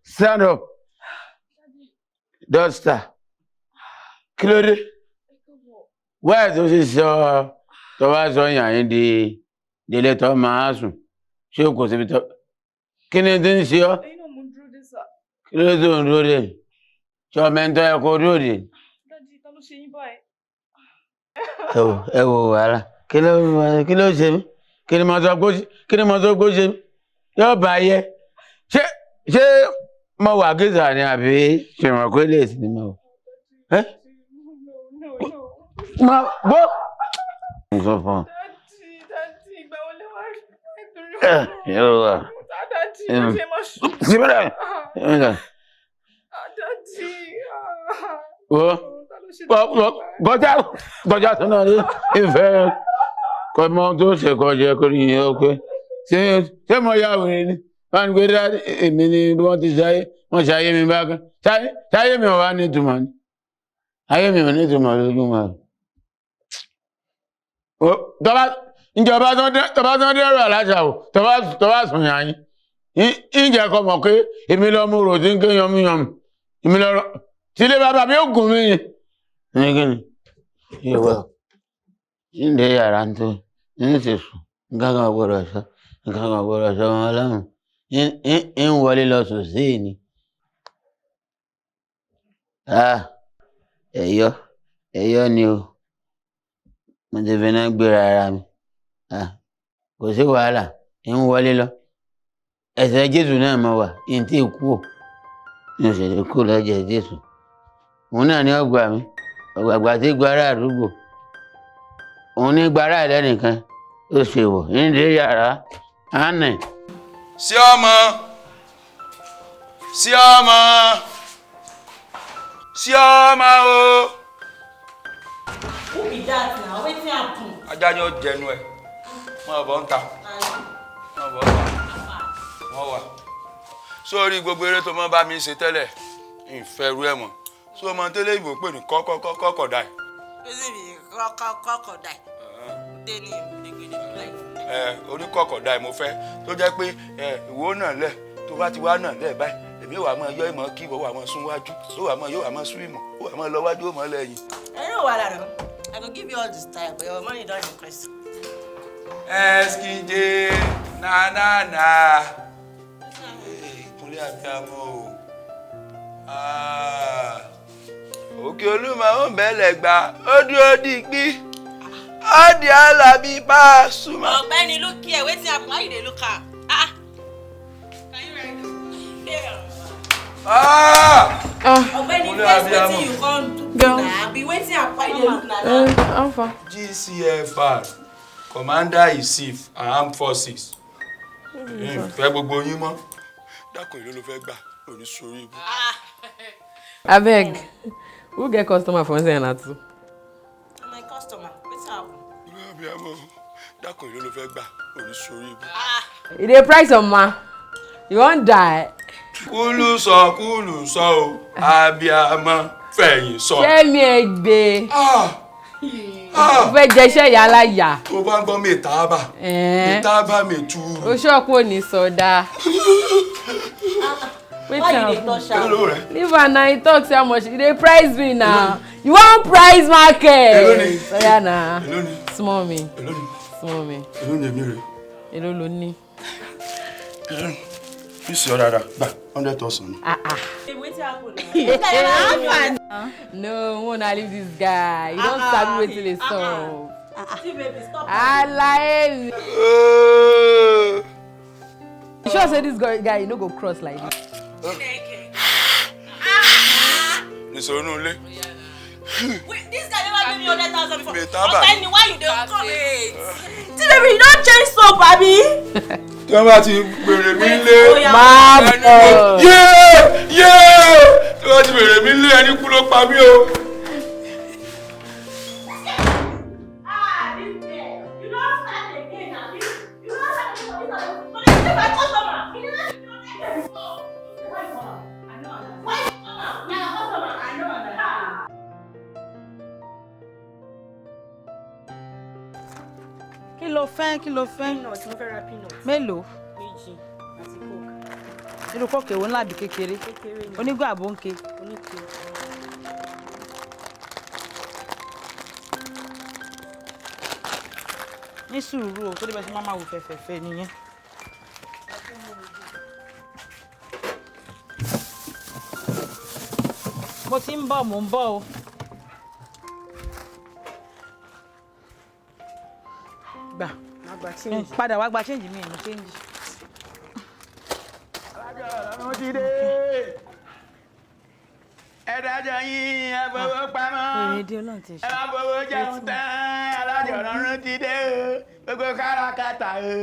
stand up. Duster. Kí ló dé? Wáyé tó ṣe sọ tó bá sọ yàn yín di délé tó máa sùn. Ṣé o kò síbi tó? Kí ni tí ń ṣe ọ́? Kí ló tó ń dúró dé? Ṣé ọmọ ẹni tó yẹ kó dúró dé? Ẹ wò wàhálà. Kí ló ṣe mí? Kí ni mo sọ pé ó ṣe mí? Yóò bá yẹ. Ṣé mo wà gíga ni àbí ṣèwọ̀n pé lè sí ni mo wò? Mo bó. Mo sọ fún ọ. Yóò wà. Síbẹ̀rẹ̀. Kọjá tó náà ní ìfẹ́ kọmọ tó ṣe kọjá kórì yẹn ó pé ṣé mo yá wèrè ni wọ́n ń gbé dá èmi ni wọ́n ti ṣayé wọ́n ṣayé mi bákan ṣayé mi ò wá ní ìtumọ̀ ni ayé mi ò ní ìtumọ̀ lójúmọ́ ìjọba tó dẹ́rù aláṣà ò tó bá sùn yàn yín ìjẹ́ kọ́ mọ̀ pé èmi lọ mú rò tí ń ké yọmúyọmú èmi lọ́rọ̀ tí ilé bàbá mi ò gùn mí ni. ní kí ni ìwọ ìdè yàrá tó ń ṣe sùn nǹkan kan gbọ́dọ̀ sọ wọn lọ́rùn ń wọlé lọ sùn sí ni. ẹ̀yọ́ ni o mo ti fi náà gbéra ara mi kò sí wàhálà ń wọlé lọ ẹsẹ̀ Jésù náà mọ̀ wá ní tí kú ò ní òṣèlú kú lọ́jọ́ Jésù òun náà ní ọgbà mi ọgbàgbà tí gbàrà àdúgbò òun ní gbàrà ẹlẹ́nìkan ó ṣe wọ̀ nídìí yàrá àánẹ. sí ọmọ o. Who be that now? Wetin happen? Ajá ni ó jẹnu ẹ mọ ọbọ ń ta wọ́n wà sórí gbogbo eré tó mọ́ bá mi ṣe tẹ́lẹ̀ ìfẹ́rú ẹ̀ mọ̀ so ọmọ tẹ́lẹ̀ ìbò pè ní kọ́kọ̀dá ẹ̀. Wetin be kọ́kọ̀dá ẹ̀? Tẹ́ni ìgbègbè like. oníkọ̀kọ̀dá mo fẹ́ tó jẹ́ pé ìwọ náà lẹ̀ tó bá ti wá náà lẹ̀ báyìí èmi wà máa yọ ìmọ̀ kí ìwọ wà máa sún wájú yóò wà máa sún ìmọ̀ ó wà máa lọ wájú ó máa lẹ́yìn. ẹ yóò wà lára I go give you all this time but your money don increase. Eskije na. Ìkúnlẹ̀ abiyamọ o. Òkè Olúmọ ó bẹ̀lẹ̀ gbà ó dúró dìgbì ó di Alábí Pasuma. Ọ̀gbẹ́ni look here wetin happen why you dey look am. Can you write this? Ọ̀gbẹ́ni first wetin you come do na be wetin happen why you dey look na that. GCFR Commander-in-Chief Armed Forces. Fẹ́ gbogbo yín mọ́. Dákun ìlú ló fẹ́ gbà lórí sórí ibú. Abeg, who get customer for inside na too? My customer, wetin happen? Ìlú abiyamọ dákun ìlú ló fẹ́ gbà lórí sórí ibú. You dey price on ma. You wan die. Kúlù sọ o, abiyamọ fẹ̀yìn sọ. Ṣé mi ẹ gbé? Mo fẹ́ jẹ iṣẹ́ ìyá aláya. Tó bá ń gbọ́ mẹ́tàbà mẹ́tùrù. O ṣọ́ọ̀pù ò ní sọ̀dá. Why you dey touch am? Leave am na he talk say how much you dey price me now. You wan price market? Oya na. Small me. Small me. Èló ni èmi rè? Èló ló ní? Fi sí ọ dáadáa gbà 100,000. Wetin happen now? No, wanna leave this guy. You don't sabi wetin dey sup. See baby stop. Alaye. You sure say this guy you no go cross like this? Nisoro nu ilé. Wait, this guy never give me 100,000 before. Mẹ́tàbà. Ọ̀gbẹ́ni, why you dey come late? See baby, you don change soap, abi? Tí wọ́n bá ti bèrè mí lé. Máa bọ̀. Yéé! Tí wọ́n ti bèrè mí lé ẹni kú ló pa mí o. Kí ló fẹ́? Peanut, mo fẹ́ ra peanut. Mélòó? Méjì àti coke. Irú kókè wo ńlá àbí kékeré? Kékeré ni. Onígò àbóǹke. Oníke. Ní sùúrù o, tó dé bẹ́ẹ̀ sí máa wò fẹ́fẹ́fẹ́ nìyẹn. Mo ti ń bọ̀, mò ń bọ̀ o. Gbà. Padà wá gba change mi ẹ̀ ní change. Ọlọ́run ti dé. Ẹ dájọ́ yín ẹ fowó pamọ́. Ẹ má fowó jẹun tán. Alájọ Ọlọ́run ti dé o. Gbogbo káràkátà o.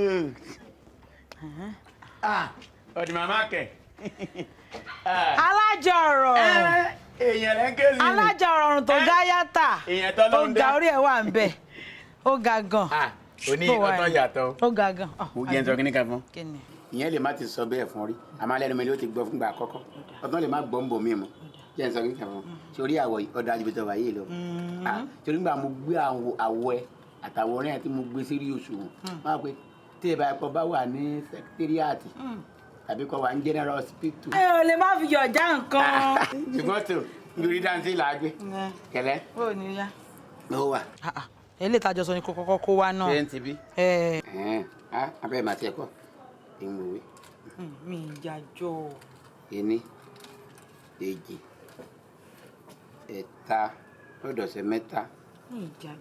Ọ̀dì màmá kẹ̀. Alájọ ọ̀rọ̀. Èèyàn lẹ́ ń ké sí mi. Alájọ ọ̀rọ̀ tó ga yàtà. Èèyàn tó lọ ń dá. Ó ga orí ẹ̀ wà ń bẹ̀. Ó ga gan. Oní ọtọ́ yàtọ̀. Ó ga gan. Mo jẹ́ nsọ kíní kan fún. Kíni? Ìyẹn lè má ti sọ bẹ́ẹ̀ fún rí. Àmọ́ alẹ́ mi ló ti gbọ́ fúngbà àkọ́kọ́. Ọtọ́ lè má gbọ́ ń bò mí mọ́. Jẹ́ nsọ kíní kan fún. Sórí àwọ̀ ọ̀dọ̀ ajibitọ̀ wà yìí lọ. Torí gbà mo gbé àwọ̀ ẹ àtàwọn ọ̀rẹ́ ẹ tí mo gbé sírí òṣùwọ̀n. Wọ́n á pe tí ìbá ẹ̀kọ́ bá wà ní sẹkítírìàtì tàbí kọ́ wà ní general hospital. Ẹ ò lè má fi yọ̀já nǹkan. Ṣùgbọ́n tó nítorí dáńtí là á gbé. Kẹ̀lẹ́. Ó ní yá. Ó wà. Eléyìí tájọ sọ ni kò kọ́kọ́ kó wá náà. Ṣé ń ti bí? Abẹ́ màá tiẹ̀ kọ́. Ìmọ̀wé. Mi ìjàjọ. Ení, èjì, ẹ̀ta, ọ̀dọ̀sẹ̀ mẹ́ta,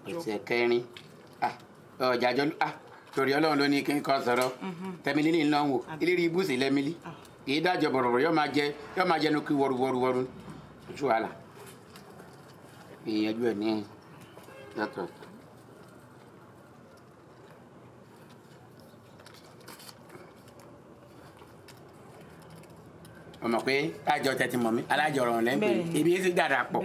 ọ̀sẹ̀ kẹrin. Ọ̀jàjọ torí Ọlọ́run ló ní kí n kọ́ sọ̀rọ̀. Tẹ̀mílì ní ìlànà wò. Ilé ibùsùn lẹ́mílì. Kì í dájọ́ bọ̀rọ̀bọ̀rọ̀ yóò máa jẹnu kí wọ́rúwọ́rú. Oṣù wàhálà. Ìyẹn ẹ̀ ní yàtọ̀. Ọmọ pé tájọ tẹ̀tí mọ̀ mí alájọ ọ̀rọ̀ lẹ́ńpẹ́ ibi yìí ti dàdàpọ̀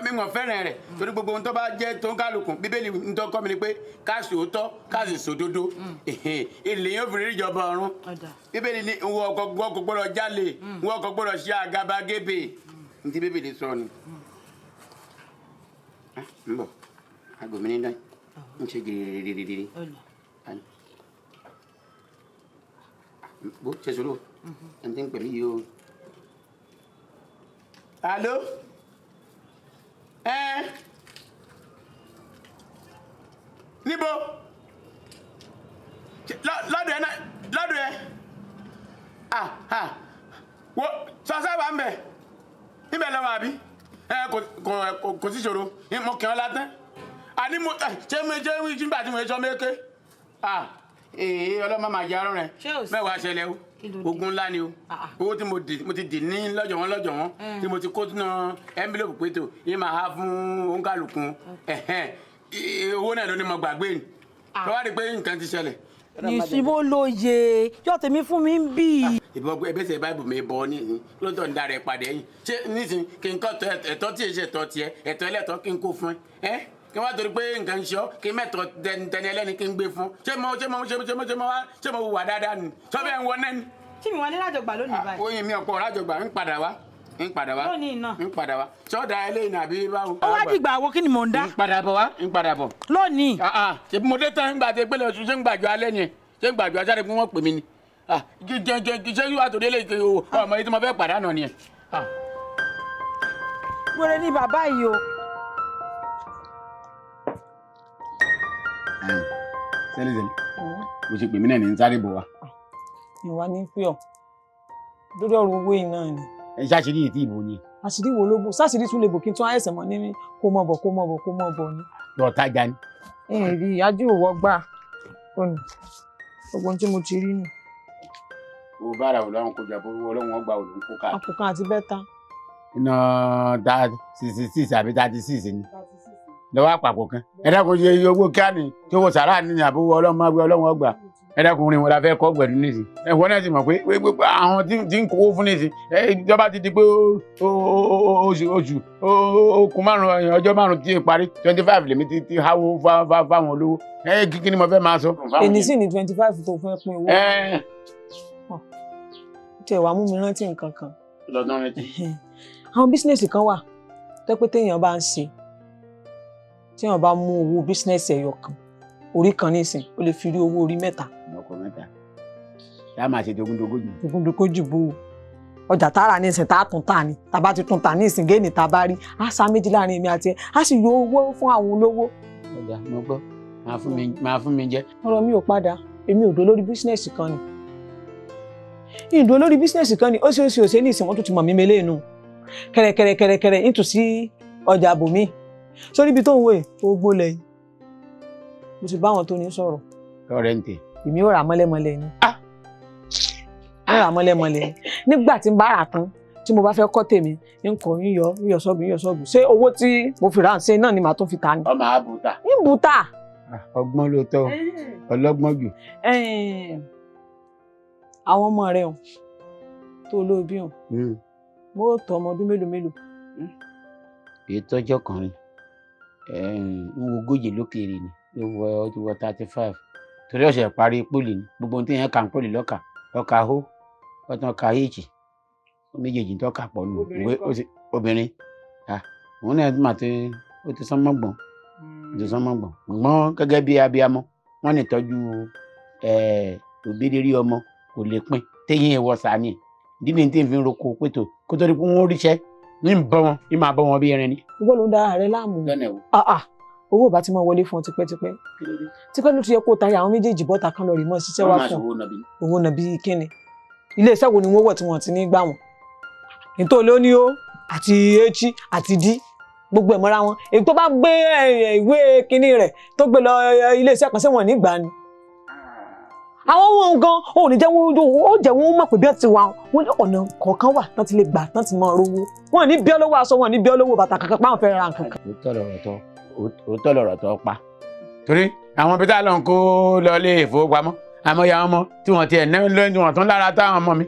mímọ̀ fẹ́ràn rẹ̀ torí gbogbo ohun tó bá jẹ́ tó ń kálukùn bíbélì ń tọ́ kọ́ mi ni pé káàsì òótọ́ káàsì sòdodo ilé yóò fi rí ìjọba ọ̀run bíbélì ní wọ́n ọkọ̀ gbọ́dọ̀ jalè wọ́n ọkọ̀ gbọ́dọ̀ ṣe àgàbàgebè ní ti bíbélì sọ ni. ń bọ̀ aago mi ní náà ń ṣe gèrègèrè bó ṣe sọ̀rọ̀ ẹni tí ń pè mí yìí o. alo níbo lọ́dọ̀ ẹ wo sọ́sẹ́ wà ń bẹ̀ níbẹ̀ lọ́wọ́ àbí kò sí ṣòro mo kì í látán àní mo ṣé mo ṣe wí nígbà tí mo ṣe sọ méke ọlọ́mọ máa jẹ arán rẹ mẹ́wàá ṣẹlẹ̀ o ogun ńlá ni o owó tí mo ti dì ní lọ́jọ́ wọn tí mo ti kó sínú envelope pétò yìí máa há fún òǹkàlùkùn owó náà ló ní mo gbàgbé ni lọ́wọ́ rí pé nǹkan ti ṣẹlẹ̀. ìṣubú ló yẹ yọ tèmi fún mi ń bì. ìbọn ẹbẹsẹ báìbù mi bọ nísìn lóòótọ́ ń darẹ̀ padà yìí ṣé nísìn kí n kọ́ ẹ̀tọ́ tí èsì ẹ̀tọ́ tiẹ̀ ẹ̀tọ́ ẹlẹ́tọ́ kí n kó fún ẹ kí wọ́n torí pé nǹkan ń ṣe ọ́ kí mẹ́tọ́ tẹni ẹlẹ́ni kí n gbé fún ṣé mo wà dáadáa nù sọ́bẹ̀ ń wọ náà ni. tí mi wà ní lájọgbà lónìí báyìí. oyin mi ọ̀pọ̀ lájọgbà ń padà wá lónìí náà ń padà wá sọ́ọ̀dà eléyìí àbí báwo. ó wá dìgbà wo kí ni mò ń dá. ń padà bọ̀. lónìí. ṣe mo dé tán nígbà tí gbélé oṣù ṣé ń gbàjọ alẹ́ ni ṣé ń gbàjọ ajáde fún wọn pè mí ni ṣé yóò àtòdé lè ṣe ọmọ yìí tí mo fẹ́ pàdánù ni ẹ. wẹ́rẹ́ ní bàbá yìí o. sẹ́lẹ̀sẹ̀lẹ̀ mo ṣe pè mí náà ní sáré bọ̀ wá. ìwà ní pé ọ lórí ọ̀rọ̀ owó yìí náà ni. ẹ ṣáṣírí ètí ìbò ni. àṣírí wo ló bò sáṣírí tún lè bò kí n tún àìsàn mọ ní kó mọ bọ ni. lọ tajà ni. rí ìyájú òwò gbà òní gbogbo ohun tí mo ti rí nù. owó bára Ọlọ́run kò jà bó Ọlọ́run ọgbà òlò ń kó ká. àpòkan àti bẹ́tà. iná 66 àbí 36 ni lọ́wọ́ àpapọ̀ kan ẹ dákun ṣe iye owó kíá ni tí owó sàrà ní àbúrò Ọlọ́run ọgbà ẹ dákun rin wọn la fẹ́ kọ́ gbẹ̀dú nísìn ẹ̀wọ́n náà sì mọ̀ pé àwọn tí ń kówó fún nísìn ìjọba ti di pé oṣù okùn márùn ọjọ́ márùn tí ì parí 25 lèmi ti háwó fáwọn olówó kí ni mo fẹ́ máa sọ. èyí sì ní 25 tó fẹ́ pín owó. tí ẹ wàá mú mi rántí nǹkan kan. lọ́dún rántí. àwọn bísínẹ́sì kan wà tó pé téèyàn bá ń ṣe téèyàn bá mú owó bísínẹ́sì ẹ̀yọ kan orí kan nísìn ó lè fi rí owó orí mẹ́ta. ọkọ mẹ́ta yá máa ṣe dogúndogójì. dogúndogójì bó ọjà tààrà nísìn tá a tún tà ní tá a bá ti tún tà nísìn géènì tá a bá rí a sá méjì láàrin èmi àti ẹ a sì yọ owó fún àwọn olówó. ọjà mo gbọ́ máa fún mi jẹ. ọ̀rọ̀ mi ò padà èmi ò dó lórí bísínẹ́sì kan ni ìdó lórí bísínẹ́sì kan ni ó ṣe òṣè ní ìsìn wọn tó ti mọ̀ mí mélé inú kẹrẹkẹrẹ nítòsí ọjà àbòmí sórí ibi tó ń wò ó gbólẹ̀ yìí mo ti bá àwọn tó ní sọ̀rọ̀. ọ̀rẹ́ ń tè. èmi ò rà mọ́lẹ́mọ́lẹ́ ni. mo rà mọ́lẹ́mọ́lẹ́ ni nígbà tí n bá rà tán tí mo bá fẹ́ kọ́ tèmi nǹkan yíyọ ṣọ́ọ̀bù ṣé owó tí mo fi rà ń ṣe náà ni màá tún fi ta ni. ọmọ àbúta. ń bùtà. ọgbọ́n ló tọ́ ọlọ́gbọ́n jù. àwọn ọmọ rẹ hàn tó olóòbí hàn mo tọ́ ọmọ ọdún mélòó. èyí tọ́jọ́ kan ni ń wo ogójì lókèrè ni ó ti wọ 35 torí ọ̀sẹ̀ parí pólì ni gbogbo ohun tí yẹn kà ń pólì lọ́ka hó ọ̀tàn ka hèjì méjèèjì tó kà pọ̀ nù ìwé obìnrin òun náà mà ti ó ti sán mọ́gbọ̀n gbọ́n gẹ́gẹ́ bí abiyamọ wọ́n ní tọ́jú òbírírí ọmọ kò lè pín téyín ìwọ sàní dídì tí n fi ń roko pétò kó tó di pé wọ́n ríṣẹ́ ní máa bọ́ wọn bí ẹrin ni. gbogbo ló ń da ààrẹ láàmú. owó bá ti mọ wọlé fún ọ tipẹ́ ló ti yẹ kó tayé àwọn méjèèjì bọ́ta kan lọ rí mọ́ ṣiṣẹ́ wá fún owó nàbí kíni ilé iṣẹ́ wo ni wọ́n wọ̀ tí wọ́n ti ní gbà wọ́n nítorí ó ní ó àti h àti d gbogbo ẹ̀ mọ́ra wọn èyí tó bá gbé ìwé kíní rẹ̀ tó gbé lọ ilé iṣẹ́ kan sẹ́wọ̀n nígbà ni àwọn ohun gan ò ní jẹ́ ó jẹ́ wọn mọ̀ pé bí ẹ ti wà wọn ní ọ̀nà kọ̀ọ̀kan wà tán ti lè gbà tán ti mọ rówó wọn ní bí olówó aṣọ wọn ní bí olówó bàtà kankan páwọn fẹ́ ra nǹkan kan. òótọ́ lọ̀rọ̀ tó pa torí àwọn ibi tá a lọ ń kó lọ ilé ìfowópamọ́ àmọ́ ìyá ọmọ tí wọ́n ti ẹ̀ náà lóyún tí wọ́n tún lára táwọn ọmọ mi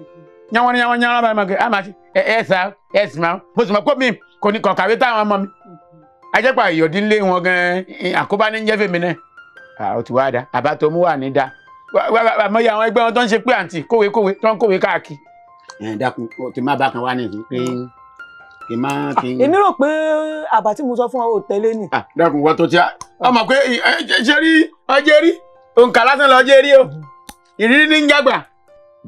yánwọ́n báyìí máa kẹ́ àmà ẹ̀sìn máa mo sì mọ̀ pé mi kò ní kọ̀ọ̀kàwé táwọn ọmọ mi ajẹ́pà ìyọ̀dínlé wọn gan àkóbá ní jẹ́ fèmí náà ó ti wá dá àbá tó mú wà ní dá àmọ́ ìyá àwọn ẹgbẹ́ wọn tó ń ṣe pé àǹtí kówé tó ń kówé káàkiri. dákun tí má bá kan wá nìyí pé kì má kì í. èmi rò pé àbá tí mo sọ fún ọ ò tẹ́lẹ̀ nì. dákun wọ́n tó ti á ọmọ pé ṣe rí ọjẹ́ rí òǹkà lásán lọ jẹ́ rí o ìrírí ní ń jágbà.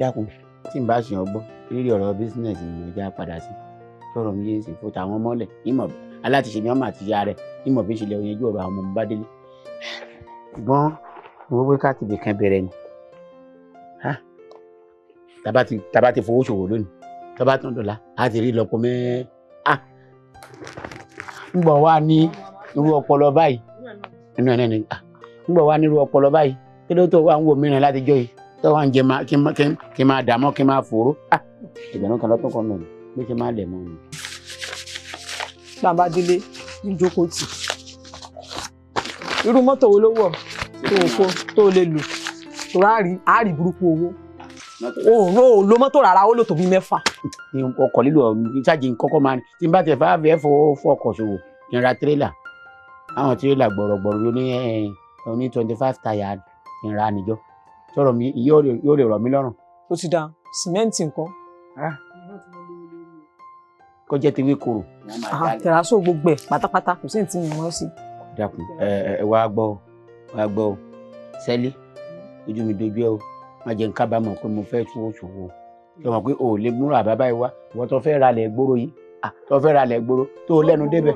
dákun tí n bá ṣe ọgbọ́n rírí ọ̀rọ̀ bísínẹ̀sì ni mo já padà sí sọ̀rọ̀ mi yéé sì fún tàwọn mọ́lẹ̀ ìmọ̀ alátiṣe ni wọ́n máa ti ya rẹ̀ ìmọ̀ bí ìṣẹ̀lẹ̀ òyìnbó ọ̀rọ̀ àwọn ọmọ bá délé. ṣùgbọ́n mo wí ká tìbí kan bẹ̀rẹ̀ ni tàbá ti fowó ṣòwò lónìí tọ́ba tán dọ̀la á ti rí lọ́pọ̀ mẹ́ ń bọ̀ wá ní irú ọpọlọ báyìí inú ẹ̀ náà ni ń bọ̀ wá ní irú ọpọlọ báyìí kí ló tó wá ń wo mìíràn láti jọ yìí tó wá ń jẹ kí n máa dààmú kí n máa fòró ìgbẹ̀rún kan lọ́tún kan mẹ́rin bí ṣe máa lẹ̀ mọ́ ni. bàbá délé ń jókòó tì irú mọ́tò wo ló wọ̀ tó lè lò tó ráàrí burúkú owó o lo mọ́tò rárá ó lò tó bí 6. ọkọ̀ lílo ìṣáàjì kọ́kọ́ máa ní tí n bá tẹ̀ fà fẹ́ fọkọ̀ ṣòwò kí n ra tírélà àwọn tírélà gbọ̀rọ̀gbọ̀rọ̀ ló ní 25 táyà kí n ra níjọ́ sọ̀rọ̀ mi yóò lè rọ̀ mí lọ́rùn. ó ti da sìmẹ́ǹtì nǹkan. kọjá ti wí koro. tẹ̀rásó gbogbo ẹ̀ pátápátá kò sí ìtì mìíràn sí. dákun ẹ wá gbọ́ o sẹ́lí ojú mi dojú ẹ o má jẹ́ n kábàámọ̀ pé mo fẹ́ tú òṣòwò ṣe mọ̀ pé o ò lè múra bàbá yìí wá ìwọ tó fẹ́ ra lẹ̀ gbòòrò yìí tó fẹ́ ra lẹ̀ gbòòrò tó lẹ́nu débẹ̀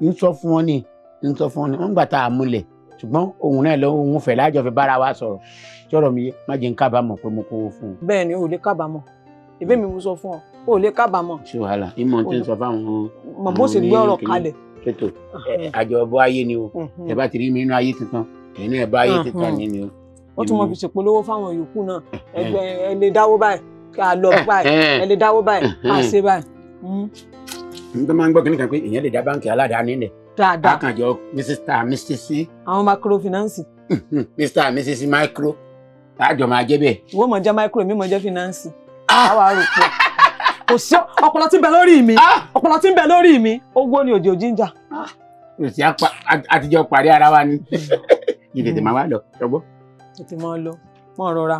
ń sọ fún wọn ni wọ́n gbà tá a múlẹ̀ ṣùgbọ́n òun náà lọ òun fẹ́ láàjọ fi bára wa sọ̀rọ̀ mi má jẹ́ n kábàámọ̀ pé mo kówó fún un. bẹ́ẹ̀ ni o ò lè kábàámọ̀ ìbí mi mo sọ fún ọ o ò lè kábàámọ̀. ṣé wàhálà ìmọ̀ tí ń sọ fáwọn. mọ̀ bó ṣe gbé ọ̀rọ̀ kalẹ̀. ètò àjọbọ ayé ni o ẹ bá ti rí mi inú ayé tuntun ẹ̀yin náà bá ayé tuntun ni o. ó tún mọ fi ṣèpolówó fáwọn yòókù náà ẹgbẹ́ ẹ lè dáwó báyìí ká lọ báyìí ẹ lè dáwó báyìí ká ṣe báyìí. n tó máa ń gbọ́ kínní kan pé ìyẹn lè dá báńkì aládàáni lẹ̀. dáadáa àkànjọ Mr. and Mrs. àwọn microfinance. Mr. and Mrs. micro àjọ máa jẹ́ bẹ́ẹ̀. ìwọ mọ̀ jẹ́ micro mi mọ̀ jẹ́ finance. àwa rò pé kò sí ọpọlọ tí ń bẹ lórí mi ọpọlọ tí ń bẹ lórí mi owó ni òjò jíjà. kò sí àtijọ́ parí ara wa ni ìdètè máa wá lọ ṣọgbọ́. tètè máa lọ mọ rọra.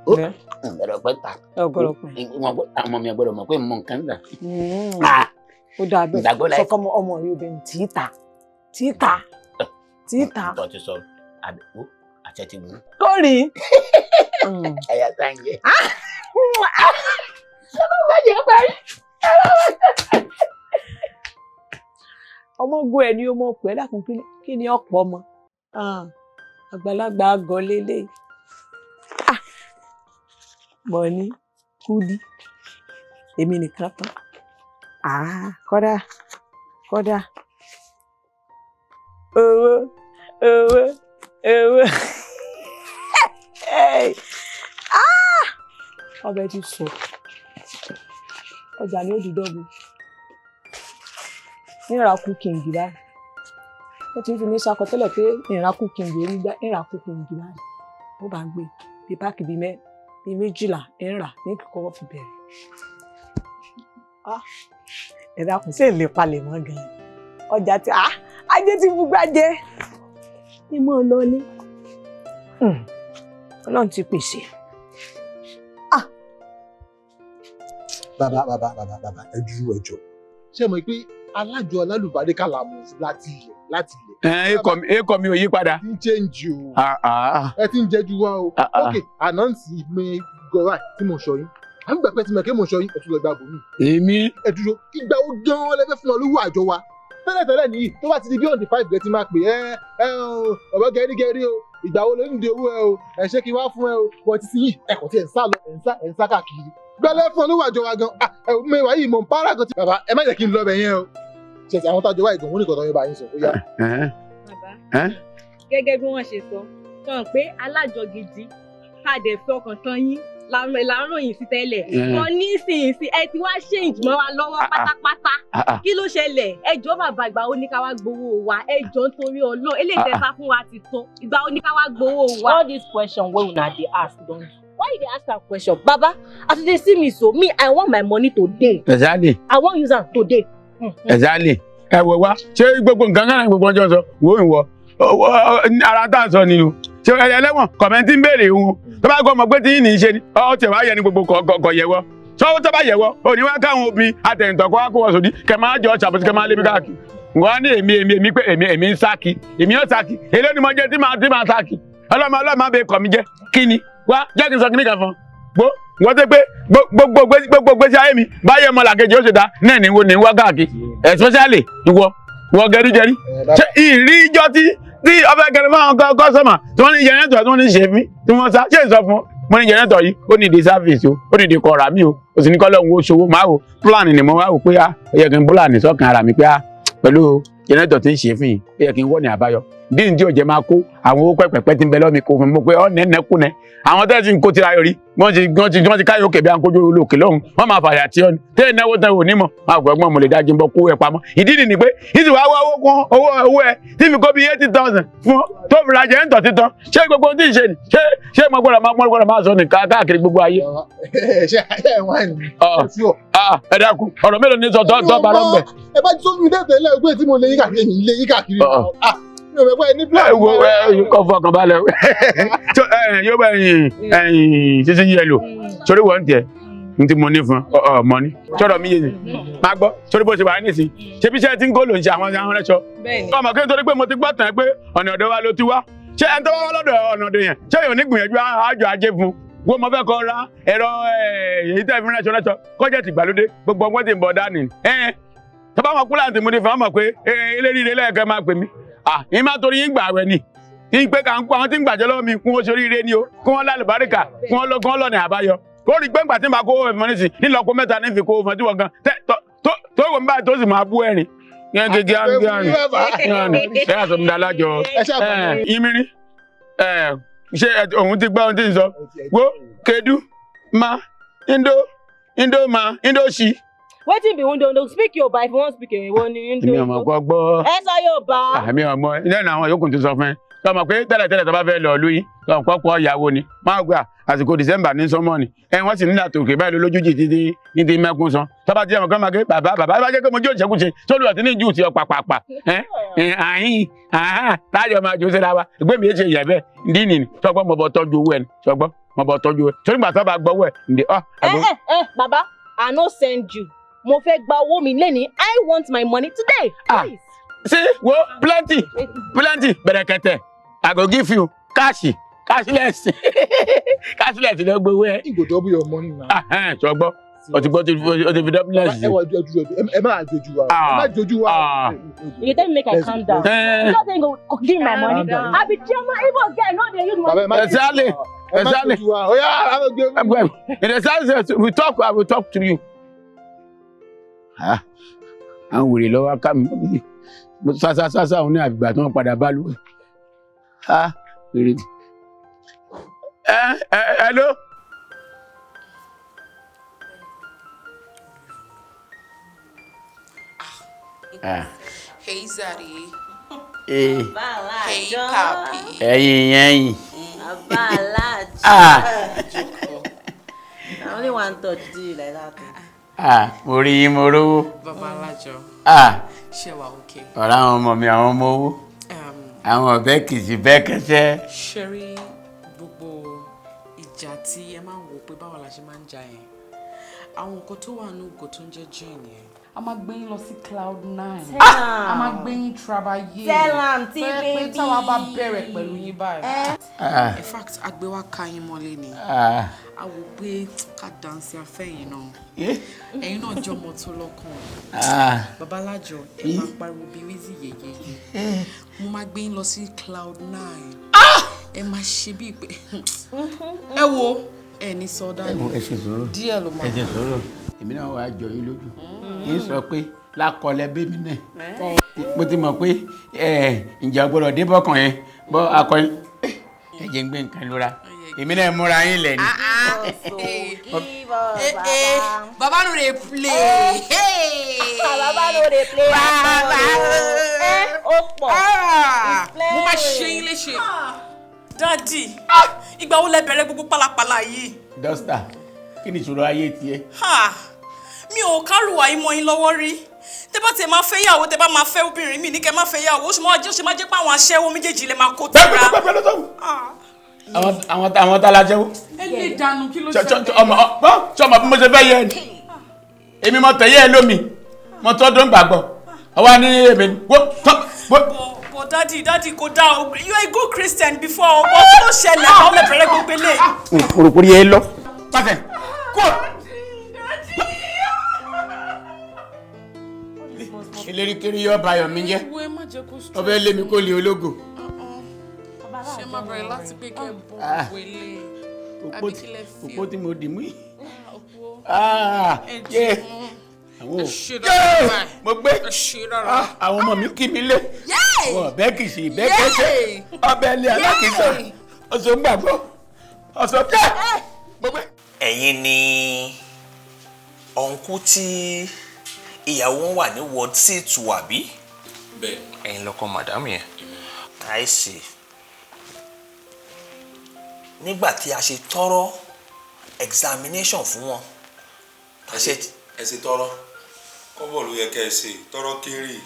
ọ̀gbọ̀dọ̀ pẹ́ ta ọmọ mi ọ̀gbọ̀dọ̀ mọ̀ pé mo nǹkan gbà. ó dáa bẹ́ẹ̀ sọ fún ọmọ rẹ obìnrin títa. tó ti sọ àbẹ̀wò àṣẹ ti wù. kórì. ẹ̀yà sáńjẹ. ọlọ́wọ́ jẹ́ parí. ọmọ ogun ẹ ní ọmọ ọpọ ẹ dákun kí ni ọ̀pọ̀ ọmọ àgbàlagbà àgọ lélẹ̀ mọ ní kúdí èmi nìkan tán kódà owó ọbẹ̀ ti sọ ọjà ni ó di dọ́gbù níra kú kìngì báyìí ó ti ń fi mí sakọ tẹ́lẹ̀ pé níra kú kìngì orí gbá níra kú kìngì báyìí ó bá ń gbé bí páàkì bíi 12 níra ní kíkọ́ fi bẹ̀rẹ̀ ẹ dákun sí èlé palẹ̀ mọ́ gan-an ọjà tí ajé ti fún gbájẹ́ ní mọ́ ọ lọ́lé ọlọ́run ti pèsè. bàbá ẹ dúró ẹjọ́ ṣé mo pé alájọ alálùbárí kà láàmú láti ilẹ̀. èkó mi ò yí padà. ẹ ti ń change o ẹ ti ń jẹ́jú wá o ok ànáǹsì mi gọ́ra tí mo sọ yín àmì gbàgbé tí mo kẹ́ mo sọ yín ẹ tún lọ gba bòmí. èmi. ẹ dúró ìgbà ó gan-an lẹ́fẹ̀ẹ́ fún ọ lówó àjọ wa tẹ́lẹ̀tẹ́lẹ̀ nìyí tó bá ti di beyond the 5 gẹ̀ ti máa pè ọ̀bọ̀ gẹ́rígẹ́rí o ìgbà wo ló ń di owó ẹ o ẹ ṣé kí n wá fún ẹ o wọ́n ti yìí ẹ̀kọ́ tí ẹ̀ ń sá lọ ẹ̀ ń sá káàkiri gbẹ́lẹ́ fún olówó àjọ wa gan mẹ́wàá yìí mọ̀ ń pààrà gan ti bàbá ẹ má jẹ́ kí n lọ bẹ̀ yẹn o ṣẹ̀ṣẹ̀ àwọn tájọ wá ìgàn wọn nìkan tó yẹ bá yín sọ ó yá. bàbá gẹ́gẹ́ bí wọ́n ṣe sọ sọ pé alájọ gidi ká dẹ̀ fi ọkàn tán yín là ń ròyìn sí tẹ́lẹ̀ wọn nísinsìnyí ẹ ti wá change mọ́ wa lọ́wọ́ pátápátá kí ló ṣẹlẹ̀ ẹjọ́ bàbá ìgbà ó ní ká wá gbowó wa ẹjọ́ nítorí Ọlọ́run eléyìí tẹ́ sá fún wa ti tó ìgbà ó ní ká wá gbowó wa. all this question wey una dey ask don why you dey ask am question baba as you dey see me so me I want my money today. Exactly. I wan use am today. Exactly. ẹ wò wá ṣé gbogbo nǹkan kan náà gbogbo ọjọ́ sọ wo ìwọ ara tá à ń sọ ni o ṣé ẹlẹ́wọ̀n kọ̀mẹ́ntì ń béèrè wọn tó bá gbọ́ ọmọ pé tí yìí ní í ṣe ni ọ́ tẹ̀ wá yẹ ní gbogbo kọ̀ yẹ̀wọ́ sọ́wọ́ tó bá yẹ̀wọ́ òní wá káwọn obìnrin àtẹ̀yìntàn kó wá kó wọ́n sòdí kẹ máa jọ ṣàbùsí kẹ máa lé mi káàkiri wọ́n ní èmi pé èmi ń sáàkì èmi ń sáàkì èlé ni mo jẹ́ tí màá sáàkì ọlọ́mọ bẹ kọ̀ mí jẹ́ kí ni wá jẹ́ kí n sọ kí ní kan fún wọ́n tẹ́ pé gbogbo gbèsè ayé mi báyẹ̀ ọmọ làkejì ó ṣe dá náà ní wá káàkiri especially ìwọ gẹrígẹrí ṣé ìrí ìjọ tí ọbẹ̀ gẹrẹ fún àwọn kọ́sọ́mà tí wọ́n ní jẹnẹtọ̀ tí wọ́n ní ṣe mí tí wọ́n sá ṣé ìsọ fún mo ní jẹnẹtọ̀ yìí ó ní ìdí sáfìsì o ó ní ìdí kọ̀ọ̀rà mi o ó sì ní kọ́lọ́ òun ó ṣòwò máa wò pílánì ni mo wá wò pé ó yẹ kí n pílánì sọ́kàn ara mi pé pẹ̀lú jẹnẹtọ̀ tí ń ṣe fún yìí ó yẹ kí n wọ́ ní àbáyọ bí n tí ò jẹ́ máa kó àwọn owó pẹ́pẹ́pẹ́ tí ń bẹ lọ́mi kó fún mi pé ọ́ nẹ́nẹ́kúnẹ́ àwọn tẹ́lẹ̀ tí ń kó tira yọrí wọ́n ti káyọ̀ òkè bí à ń kójú olóòkè lọ́hùn wọ́n máa fàyà tí ọ́ ni tẹ́lẹ̀ náwó tẹ́lẹ̀ ò ní mọ̀ máa gbọ́ ẹgbọ́n mo lè dájú bọ́ kó ẹ̀ pamọ́ ìdí nìyí pé ìsì wá owó ẹ tí fi kó bí 80,000 fún tó fi ra jẹ́ ń tọ̀ títàn ṣé gbogbo ohun tí ì ṣe ni ṣé mo gbọ́dọ̀ máa sọ ní káàkiri gbogbo ayé. ẹ dákun ọ̀rọ̀ mélòó ni sọ tọ́ bá lọ́gbẹ̀. ẹ bá ti sọ fún mi tẹ́tẹ̀lẹ́ ẹgbẹ́ tí mo lè yí káàkiri kọ fọkàn balẹ̀ yóò bá sísí yẹlò sórí wọ́n tiẹ̀ n tí mo ní fún ọmọ ní sọ̀rọ̀ mi yé ni máa gbọ́ sórí bó ṣe wà nísìn ṣé bí iṣẹ́ tí ń kó ló ń ṣe àwọn ẹ̀ṣọ́ ọmọ kí n torí pé mo ti gbọ́ tán pé ọ̀nà ọ̀dọ̀ wa ló ti wá ṣé ẹni tó wá lọ́dọ̀ ọ̀nà ọ̀dọ̀ yẹn ṣé yóò ní gbìyànjú àjọ ajé fún wo mo fẹ́ kọ́ ra ẹ̀rọ èyí tẹ́ fi ránṣọ kọ́jẹ́ tìgbàlódé gbogbo ọgbọ́n ti ń bọ̀ dání tó bá wọn kúláǹtì mo ní fún ọmọ pé eléríire lẹ́ẹ̀kẹ́ máa pè mí ìyín máa torí yín gbà wẹ̀ ni yín pé kà ń kó àwọn tí ń gbàjọ́ lọ́wọ́ mi kún oṣù oríire ni o kún wọn lálùbáríkà kún wọn lọ́nà àbáyọ ó rí pé ńgbà tí màá kó owó ẹ̀fọn nísìn nílọ́kọ mẹ́ta ní fi kó owó fún tí wọ́n gan tó wọ́n báyìí tó sì máa bú ẹ̀rìn yẹn gẹ́gẹ́ àrùn ẹ̀ àṣọ mi dálájọ ìmírí ṣé òun ti gbọ́ ohun tí ń sọ wo kedu ma indo ma indo ṣi. Wetin be Ondo? Speak Yoruba if you wan speak Yoruba ni Indo. Èmi ọmọ gbọ́. Ẹ sọ Yorùbá. Àmì ọmọ ilé àwọn yòókù ti sọ fún ẹ. Sọmọ pé tẹ́lẹ̀ tó bá fẹ́ lọ lóyún lọ́n pọ́pọ́ ìyàwó ni. Máa gbà àsìkò December ní sọ́mọ́ ni. Wọ́n sì nílà tòkè báyìí lójújì títí ní ti mẹ́kún san. Tọ́ba ti ẹ̀mọ̀ kan máa ké bàbá bá jẹ́ pé mo jó ìṣẹ́kùṣe sórí ọ̀tí ní ìjú ti ọ̀pá pàpà. Àhín táyọ̀ máa jó síra wa. Ìgbé mi ṣe yẹ̀ bẹ́ẹ̀ ndí nìyí. Sọgbọ́n mo bọ̀ tọ́jú owó ẹ̀ sọgbọ́n mo bọ̀ tọ́jú owó ẹ̀. Torí gbà tó bá gbọ́wọ́ ẹ̀ ǹdí ọ́. Baba, I no send you. Mo fẹ́ gba owó mi lẹ́ni. I want my money today. Please. See, wo plenty bẹ̀rẹ̀kẹ̀tẹ̀. I go give you cashless. Cashless ló gbowó ẹ. You go double your money now. Ṣọgbọ́ o ti fi double less. Ẹ má jojú wa. You tell me make I calm down. You don't think go give me my money. I be chairman Igbo girl no dey use money. Exactly. In the sense I will talk to you. Àwọn wèrè lọ́wọ́ ká mi sásásásá òun ní àgbà tí wọ́n padà bá lù wèrè. Hello. Hey Zari. Hey Papi. Ẹyin. I only want touch do you like that. Mo rí mo rówó. Babalájọ. Ṣé wà okay? Ọ̀rọ̀ àwọn ọmọ mi àwọn ọmọ owó. Àwọn ọ̀bẹ kìsì bẹ́ẹ̀ kẹsẹ́. Ṣé rí gbogbo ìjà tí ẹ máa ń wò pé báwo la ṣe máa ń jà yẹn? Àwọn nǹkan tó wà ní ògò tó ń jẹ́ jane yẹn. A máa gbé yín lọ sí Cloud9. A máa gbé yín trabayé. Tẹ́lám tí bébí. Pé táwa bá bẹ̀rẹ̀ pẹ̀lú yín báyìí. In fact, àgbẹ̀ wa ká yín mọ́lé ni. A wò pé ká dansi afẹ́yìn náà. Ẹ̀yin náà jọmọ tó lọ́kàn. Babalájọ ẹ máa pariwo bí wíìzì yẹyẹ. Mo máa gbé yín lọ sí Cloud9. Ẹ máa ṣe bíi pé ẹ wo ẹ ní sọdá ni. Ẹ ṣe sọ̀rọ̀. Díẹ̀ ló máa. Ẹ ṣe sọ̀rọ̀. Èmi náà wàá jọ yín lójú. Yín sọ pé lákọlẹ̀ bébí náà. Mo ti mọ̀ pé ǹjẹ́ gbọ́dọ̀ dé bọ́kàn yẹn bọ́ akọyin. Ẹ jẹ́ ń gbé nǹkan lóra. Èmi náà múra yín lẹ̀ ni. Baba no dey play. Baba no dey play. Ó pọ̀. Mo máa ṣe yín léṣe. Daddy, ìgbà wo lẹ bẹ̀rẹ̀ gbogbo pálapàla yìí? Dọ́stà, kí ni ìṣòro ayé tiẹ̀? Mi ò kárùwà yín mọ́ yín lọ́wọ́ rí. Tẹ́ bá tẹ máa fẹ́ yàwó, tẹ́ bá máa fẹ́ obìnrin mi ní kẹ́ máa fẹ́ yàwó. Ó ṣe máa jẹ́ pé àwọn aṣẹ́wó méjèèjì lè máa kó tira. Àwọn tá la jẹ́wọ́. Ẹ lè dànù kí ló ṣẹlẹ̀. Ọmọ bí mo ṣe fẹ́ yẹ ni. Èmi mo tẹ̀yẹ́ ẹ lómi. Mo tọ́ dún gbàgbọ́. ọwọ́ ní èmi But daddy kò dá o. You are a good Christian before. But kí ló ṣẹlẹ̀ àwọn mẹ́fẹ̀rẹ́ gbogbo lè. òròpórí ẹ lọ. pàṣẹ kó. ìlérí kiri yóò bayọ̀ mi jẹ́ ọbẹ̀ lé mi kó lè ológo. ṣé máa bẹ̀rẹ̀ láti pé kẹ́ bọ́ wẹlé àbíkílẹ̀ fi. òpó tí mo dì mú yìí. mo gbé àwọn ọmọ mi kí mi lé ọbẹ̀ kì í sí ìbẹ́ kẹ́sẹ́ ọbẹ̀ lé alákìísọ ọ̀sọ̀ gbàgbọ́ ọ̀sọ̀ tẹ́ mo gbé. ẹ̀yin ni ọ̀nkú tí ìyàwó wọn wà ní ward C2 àbí. bẹ́ẹ̀ ẹ̀yin lọ́kọ madam yẹn. I see. nígbà tí a ṣe thorough examination fún wọn. ẹ ṣe tọrọ kọ́bọ̀ ló yẹ kẹ́ ẹ ṣe tọrọ kéré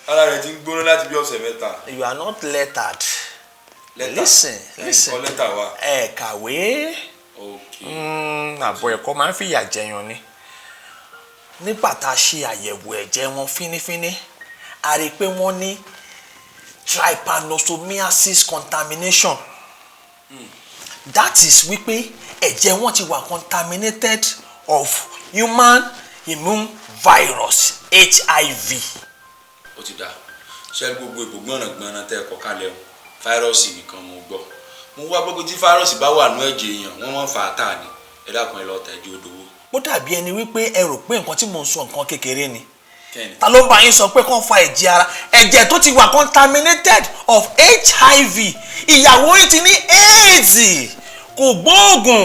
ara rẹ̀ ti ń gbóná láti bí ọ̀sẹ̀ mẹ́ta. You are not lettered. listen. kọ́ lẹ́tà wa. ẹ kàwé. àbọ̀ ẹ̀kọ́ máa ń fìyà jẹyàn ni. nígbà tá a ṣe àyẹ̀wò ẹ̀jẹ̀ wọn fínífíní a rí i pé wọ́n ní trypanosomiasis contamination. That is wípé ẹ̀jẹ̀ wọn ti wà contaminated of human immune virus HIV. ó ti dá ṣe gbogbo ìbò gbọ̀nàgbọ̀nà tẹ́ ẹ̀kọ́ kalẹ̀ o fáírọ́ọ̀sì nìkan mo gbọ́ mo wá gbogbo tí fáírọ́ọ̀sì bá wà nú ẹ̀jẹ̀ èèyàn wọ́n máa ń fa àtà ni ẹ dákun ẹ lọ tẹ̀jú odòwò. ó dàbí ẹni wípé ẹ rò pé nǹkan tí mò ń sọ nǹkan kékeré ni ta ló bá yín sọ pé kàn fa ẹ̀jẹ̀ ara ẹ̀jẹ̀ tó ti wà contaminated of HIV ìyàwó yìí ti ní AIDS kò gbóògùn.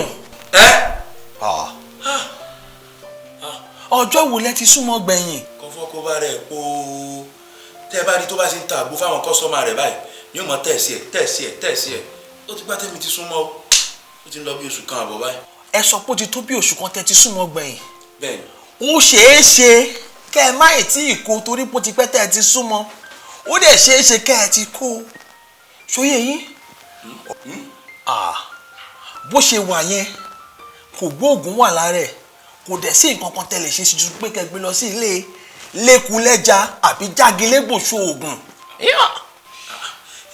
ọjọ́ wo lẹ ti súnmọ́ gbẹ̀yìn. kọ́fọ́ kó bá rẹ̀ po tẹ́ ẹ bá rí tó bá ṣe ń ta àgbo fáwọn kọ́sọ́mà rẹ̀ báyìí yóò mọ tẹ̀sí ẹ̀ ó ti gbá tẹ́mi ti súnmọ́ ó ti ń lọ bí oṣù kan àbọ̀ báyìí. ẹ sọ pé ó ti tó bí oṣù kan tẹ́ ti súnmọ́ gbẹ̀yìn. bẹ́ẹ̀ni. ó ṣeé ṣe kẹ́ ẹ má ì tí ì kó torí pé ó ti pẹ́ tẹ́ ẹ ti súnmọ́ ó dẹ̀ ṣeé ṣe kẹ́ ẹ ti kó ṣóyè yín. bó ṣe wà yẹn kò gbóògùn wà lára ẹ̀ kò dẹ̀ sí nǹkan kan tẹ́lẹ̀ ṣe ju pé kẹ́ gbé lọ sí ilé lẹ́kùnlẹ́jà àbí jágilégbò ṣoògùn.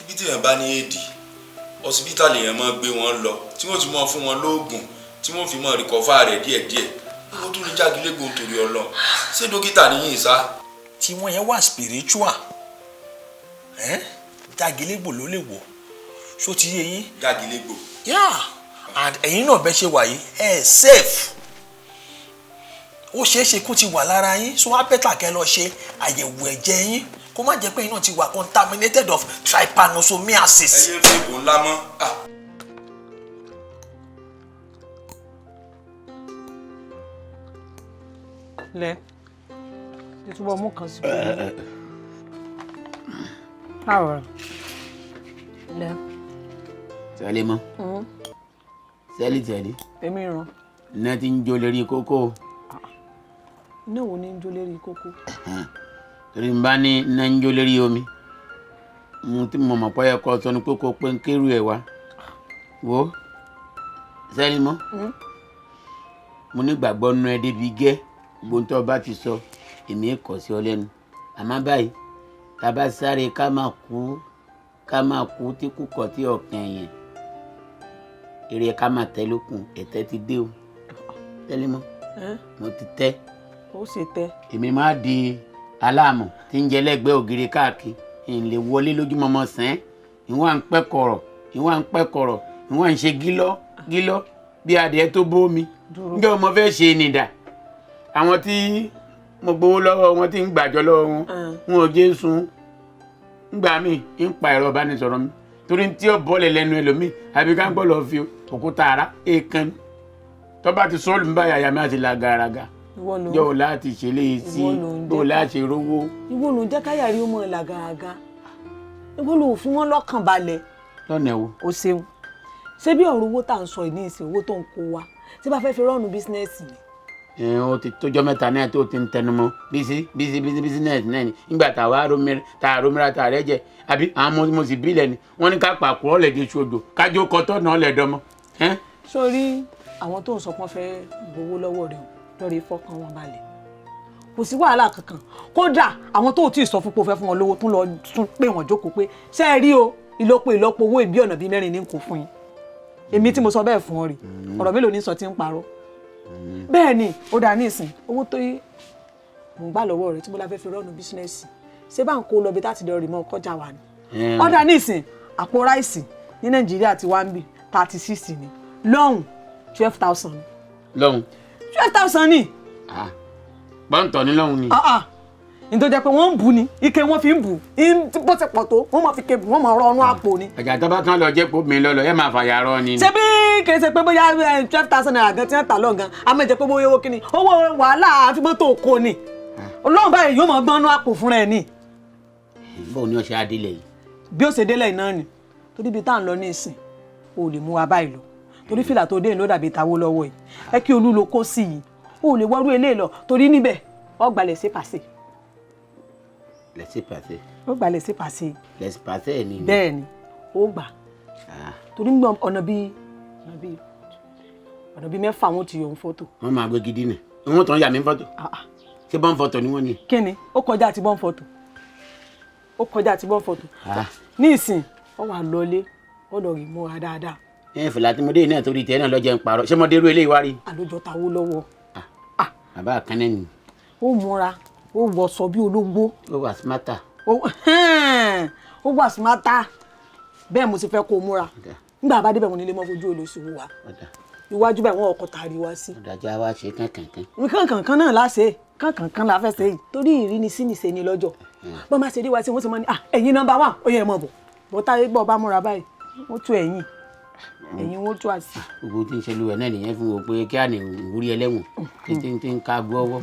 ibi tí èèyàn bá ní èdè ọsibítàlì yẹn máa gbé wọn lọ tí wọ́n ti máa fún wọn lóògùn tí wọ́n fi máa rìkọ́fà rẹ̀ díẹ̀díẹ̀ wọ́n tún ní jágilégbò nítorí Ọlọ́run ṣé dókítà níyìn sá. tí wọ́n yẹn wà spiritual jágilégbò ló lè wọ̀ ṣó ti yé yín. jágilégbò. and ẹ̀yin náà bẹ́ ṣe wà yìí ẹ̀ safe ó ṣeé ṣe kó ti wà lára yín so wá bẹ́tà kẹ́ lọ ṣe àyẹ̀wò ẹ̀jẹ̀ yín kó má jẹ́ pé yín náà ti wà contaminated of trypanosomiasis. ẹ yé fún ìbò ńlá mọ́. lẹ ìtúbọ̀ mú kan sí i. báwo lẹ. sẹ́lẹ̀ mọ́ sẹ́lẹ̀ tẹ̀lé. èmi ràn. iná ti ń jó lórí kókó. iná wo ni ń jó lórí kókó. torí n bá ní iná ń jó lórí omi mo ti mọ̀ mọ̀ pọ́yẹ kọ́ sọ ni pé kó pé ń kérù ẹ̀ wá wo sẹ́lẹ̀ mọ́ mo nígbàgbọ́ nínú ẹ débi gẹ́ gbóńtọ́ bá ti sọ èmi kọ̀ sí ọ lẹ́nu àmọ́ báyìí tá a bá sáré ká máa kú tí kú kọ̀ tí ọ̀kàn yẹn eré ká máa tẹ́ lókun ẹ̀tẹ́ ti dé o tẹ́lẹ̀ mọ́ mo ti tẹ́ ó sì tẹ́ èmi máa di aláàmù tí ń jẹ lẹ́gbẹ̀ẹ́ ògiri káàkiri ń lè wọlé lójúmọmọ sẹ́n ìwọ̀n à ń pẹ́ kọ̀rọ̀ ìwọ̀n à ń ṣe gílọ́ bí adìẹ tó bómi ǹjẹ́ ọmọ fẹ́ ṣe nìdá àwọn tí mo gbowó lọ́wọ́ wọn tí ń gbàjọ lọ́wọ́ wọn ò jẹ́ sun ńgbà míì ń pa ẹ̀rọ ìbánisọ̀rọ̀ mi torí tí ó bọ́ọ̀lẹ̀ lẹ́nu ẹlòmíì àbí ká ń gbọ́ lọ́ọ́ fi òkúta ara èèkan tó bá ti sọ́ọ̀lù ń bá yàyà mi àti la garaga jọ láti ṣe léyìí sí jọ láti rówó. ìwọ ló ń jẹ́ káyà rí ọmọ ìlà garaga ìwọ ló fún wọn lọ́kàn balẹ̀. lọ́nà ẹ̀wò. o ṣeun ṣé bí ọ̀rọ̀ owó tá à ń sọ ní ìsìn owó tó ń kó wa tí bá fẹ́ fi rọ́ọ̀nù bísínẹ́sì ni. ó ti tójọ́ mẹ́ta náà tó ti ń tẹnumọ́ bísínẹ́sì náà ni nígbà tá a romira tá a rẹ́ jẹ àbí àwọn mo sì bílẹ̀ ni wọ́n ní ká pàkúrọ̀ lẹ̀ dé ṣojo kájọ kọ́tọ́ náà lẹ̀ dọ́mọ́. sórí àwọn tó ń sọ pọ́n fẹ́ gbowó lọ́wọ́ rẹ̀ lórí fọ́kàn wọn balẹ̀ kò sí wàhálà kankan kódà àwọn tó ti sọ fún pé o fẹ́ fún wọn lówó tún lọ tún pé wọ́n jókòó pé ṣé ẹ rí o ìlọ́po owó ìbí ọ̀nà bíi 4 ní kò fún yín èmi tí mo sọ bẹ́ẹ̀ fún ọ rí ọ̀rọ̀ mélòó ní sọ tí ń parọ́ bẹ́ẹ̀ ni ó dá ní ìsìn owó tó yí mò ń gbà lọ́wọ́ rẹ̀ tí mo la fẹ́ fi rọ́ọ̀nù bísínẹ́sì ṣé bá ń kó lọ bí táti lọ rì mọ́ kọjá wa ni ó dá ní ìsìn àpò ráìsì ní Nàìjíríà ti wá ń bì 36 ni lọ́hùn 12,000 ni. lọ́hùn 12,000 ni. bọ́ǹtọ̀ ní lọ́hùn ni. ní tó jẹ́ pé wọ́n ń bù ni ike wọ́n fi ń bù bó ti pọ̀ tó wọ́n máa fi ke bù wọ́n máa rọ ọnú àpò ni. ọjà tó bá tán lọ jẹ́ pé mi lọ́lọ́ ẹ máa fàyà rọ ni. ṣé bí kìí ṣe pé bóyá 12,000 naira gan tí wọ́n tà lọ gan àmọ́ ìjẹ́ pé bóyá owó kíni owó wàhálà àfi mọ́tò kò ní Ọlọ́run báyìí yóò máa gbọ́n ọnú àpò fúnra ẹ̀ ní. bó ni ó ṣe adélẹ̀ yìí. bí ó ṣe délẹ̀ náà ni torí ibi tá à ń lọ ní ìsìn o lè mú wa báyìí lọ torí fìlà tó dé ló dàbí tawó lọ́wọ́ yìí ẹ kí olú lo kó sí yìí o lè wọ́rú eléyìí lọ torí níbẹ̀ ọ gbà lẹ́sẹ̀ pàṣẹ. lẹ́sẹ̀ pàṣẹ. ó gbà lẹ́sẹ̀ pàṣẹ. lẹ́sẹ̀ pàṣẹ ni. bẹ́ẹ̀ ni ó gbà torí nígbà ọ̀nà bíi 6 wọn ti yọ fọ́tò. wọ́n máa gbé gidi nì wọ́n tán yà mí fọ́tò. ṣé bọ́n fọ́tò ni wọ́n ní. kí ni ó kọjá àti bọ́n fọ́tò ó kọjá àti bọ́n fọ́tò ní ìsìn ọ wà lọlé ọ lọ rí múra dáadáa. fìlà tí mo dé náà torí tiẹ̀ náà lọ́jọ́ ń parọ́ ṣé mo dérú eléyìí wá rí. àlójọ tawó lọ́wọ́. bàbá àkànnẹ́ ni. ó múra ó wọṣọ bí ológbó. ó wà smarta. ó wà smarta bẹ́ẹ̀ mo ti fẹ́ kó o múra nígbà bá débẹ̀ wọn nílé mọ́ fojú olóṣù wà iwájú báyìí wọn ọkọ̀ tàrí wá sí. ọ̀dàjà wa ṣe kankankan. kankankan náà láṣẹ kankankan la fẹ́ ṣe yìí torí ìrínisí nìṣe ni lọ́jọ́ bọ́n máa ṣe rí wa sí wọ́n ti mọ́ ní ẹ̀yin nọ́mbà 1 ó yẹ mọ̀ bọ̀ bọ́tá gbọ́ bá múra báyìí wọ́n tú ẹ̀yìn wọ́n tú àṣì. gbogbo tí ń ṣe lúwẹ̀ náà nìyẹn fún wo pé kí á ní ìwúrí ẹlẹ́wọ̀n tí ń ká gbọ́wọ́.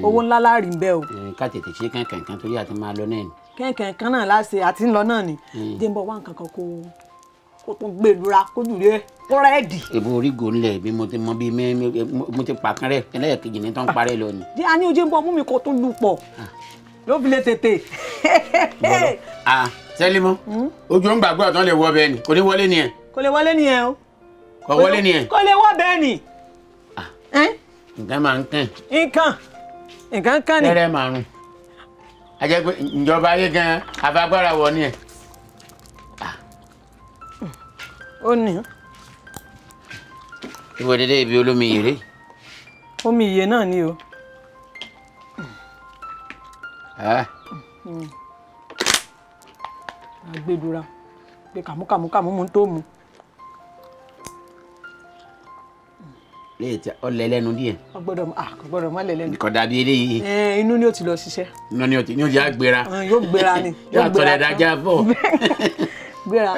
owó ńlá láàrin bẹ́ẹ̀ o. ká tètè ṣe kankankan torí àti máa lọ náà ni. kankankan náà láṣẹ àti ń lọ náà ni jẹ́ ń bọ̀ wá nǹkan kan kó tún gbèlúra kójú rẹ kọ́rẹ́ẹ̀dì. èbó orígo ńlẹ̀ bí mo ti mọ bí mo ti pàkan rẹ̀ ẹlẹ́yẹ̀kejì ní tó ń parẹ́ lọ ni. a ní ojú ń bọ̀ mú mi kó tún lù pọ̀ yóò fi lè tètè. Sẹ́límọ́ ojú ń gbàgbọ́ ọ̀tán lè wọ bẹ́ẹ̀ ni kò ní wọlé ni ẹ̀. kò lè wọlé ni ẹ o. kò wọlé ni ẹ̀. kò lè wọ bẹ́ẹ̀ ni. nǹkan máa ń kàn. nǹkan kan ni. tẹ́rẹ̀ márùn-ún a jẹ́ pé ìjọba ayé gan-an afagbára wọ ni ẹ̀. ó ní. ìwọ dédé ibi olómi yèrè. omi iye náà ni o. agbẹdura pé kàmúkàmúkàmú mú tó mu. lè tí ọ lẹ lẹ́nu díẹ̀. ọgbọ́dọ̀ má lẹ lẹ́nu. kò dàbí eléyìí. inú ni ó ti lọ ṣiṣẹ́. inú ni ó ti àgbéra. yóò gbéra ni. yóò àtọ̀lẹ̀ dájà bọ̀. gbéra.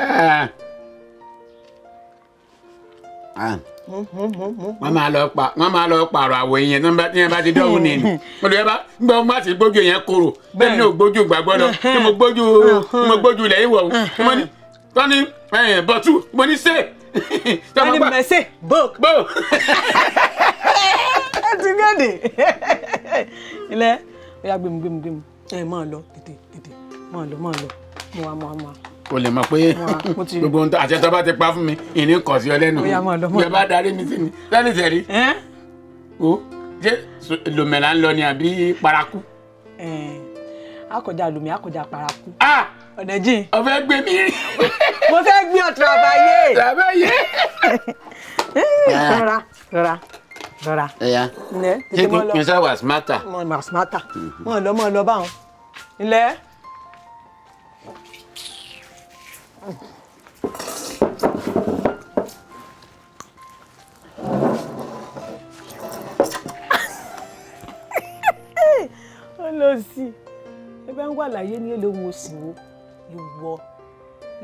wọ́n máa lọ pààrọ̀ àwọ̀ èèyàn tí wọ́n bá ti dọ́wọ́ ni olùyẹ bá gbọ́ wọ́n bá ti gbójú èèyàn kúrò bẹ́ẹ̀ ni ò gbójú gbàgbọ́ lọ tí mo gbójú ilẹ̀ ìwọ̀ tọ́ni bọ̀tú mo ní sè. ẹni mẹ́sẹ̀ bọ́ọ̀k. ẹ ti gbẹ́dẹ̀ ilẹ̀ ẹ̀yà gbẹ̀mùgbẹ̀mù máa lọ tètè máa lọ mọ̀ wá. o lè mọ̀ pé gbogbo ohun àṣetọ́ bá ti pa fún mi ìní kọ̀ sí ọ lẹ́nu bí bá darí mi sí mi lẹ́nu tẹ̀rí o ṣé lòmẹ̀lá ń lọ ni àbí paraku. akọjá lomi akọjá paraku. ọ̀nà jìn. o fẹ́ gbé mi rí. mo fẹ́ gbé ọ tàbáyé. rọra. ẹ̀yà ṣé kí n sá wà smarta. mọ̀ lọ báwọn. ilẹ̀. lọ sí ẹgbẹ́ ń wà láyé ní olóhùn òsì wo ìwọ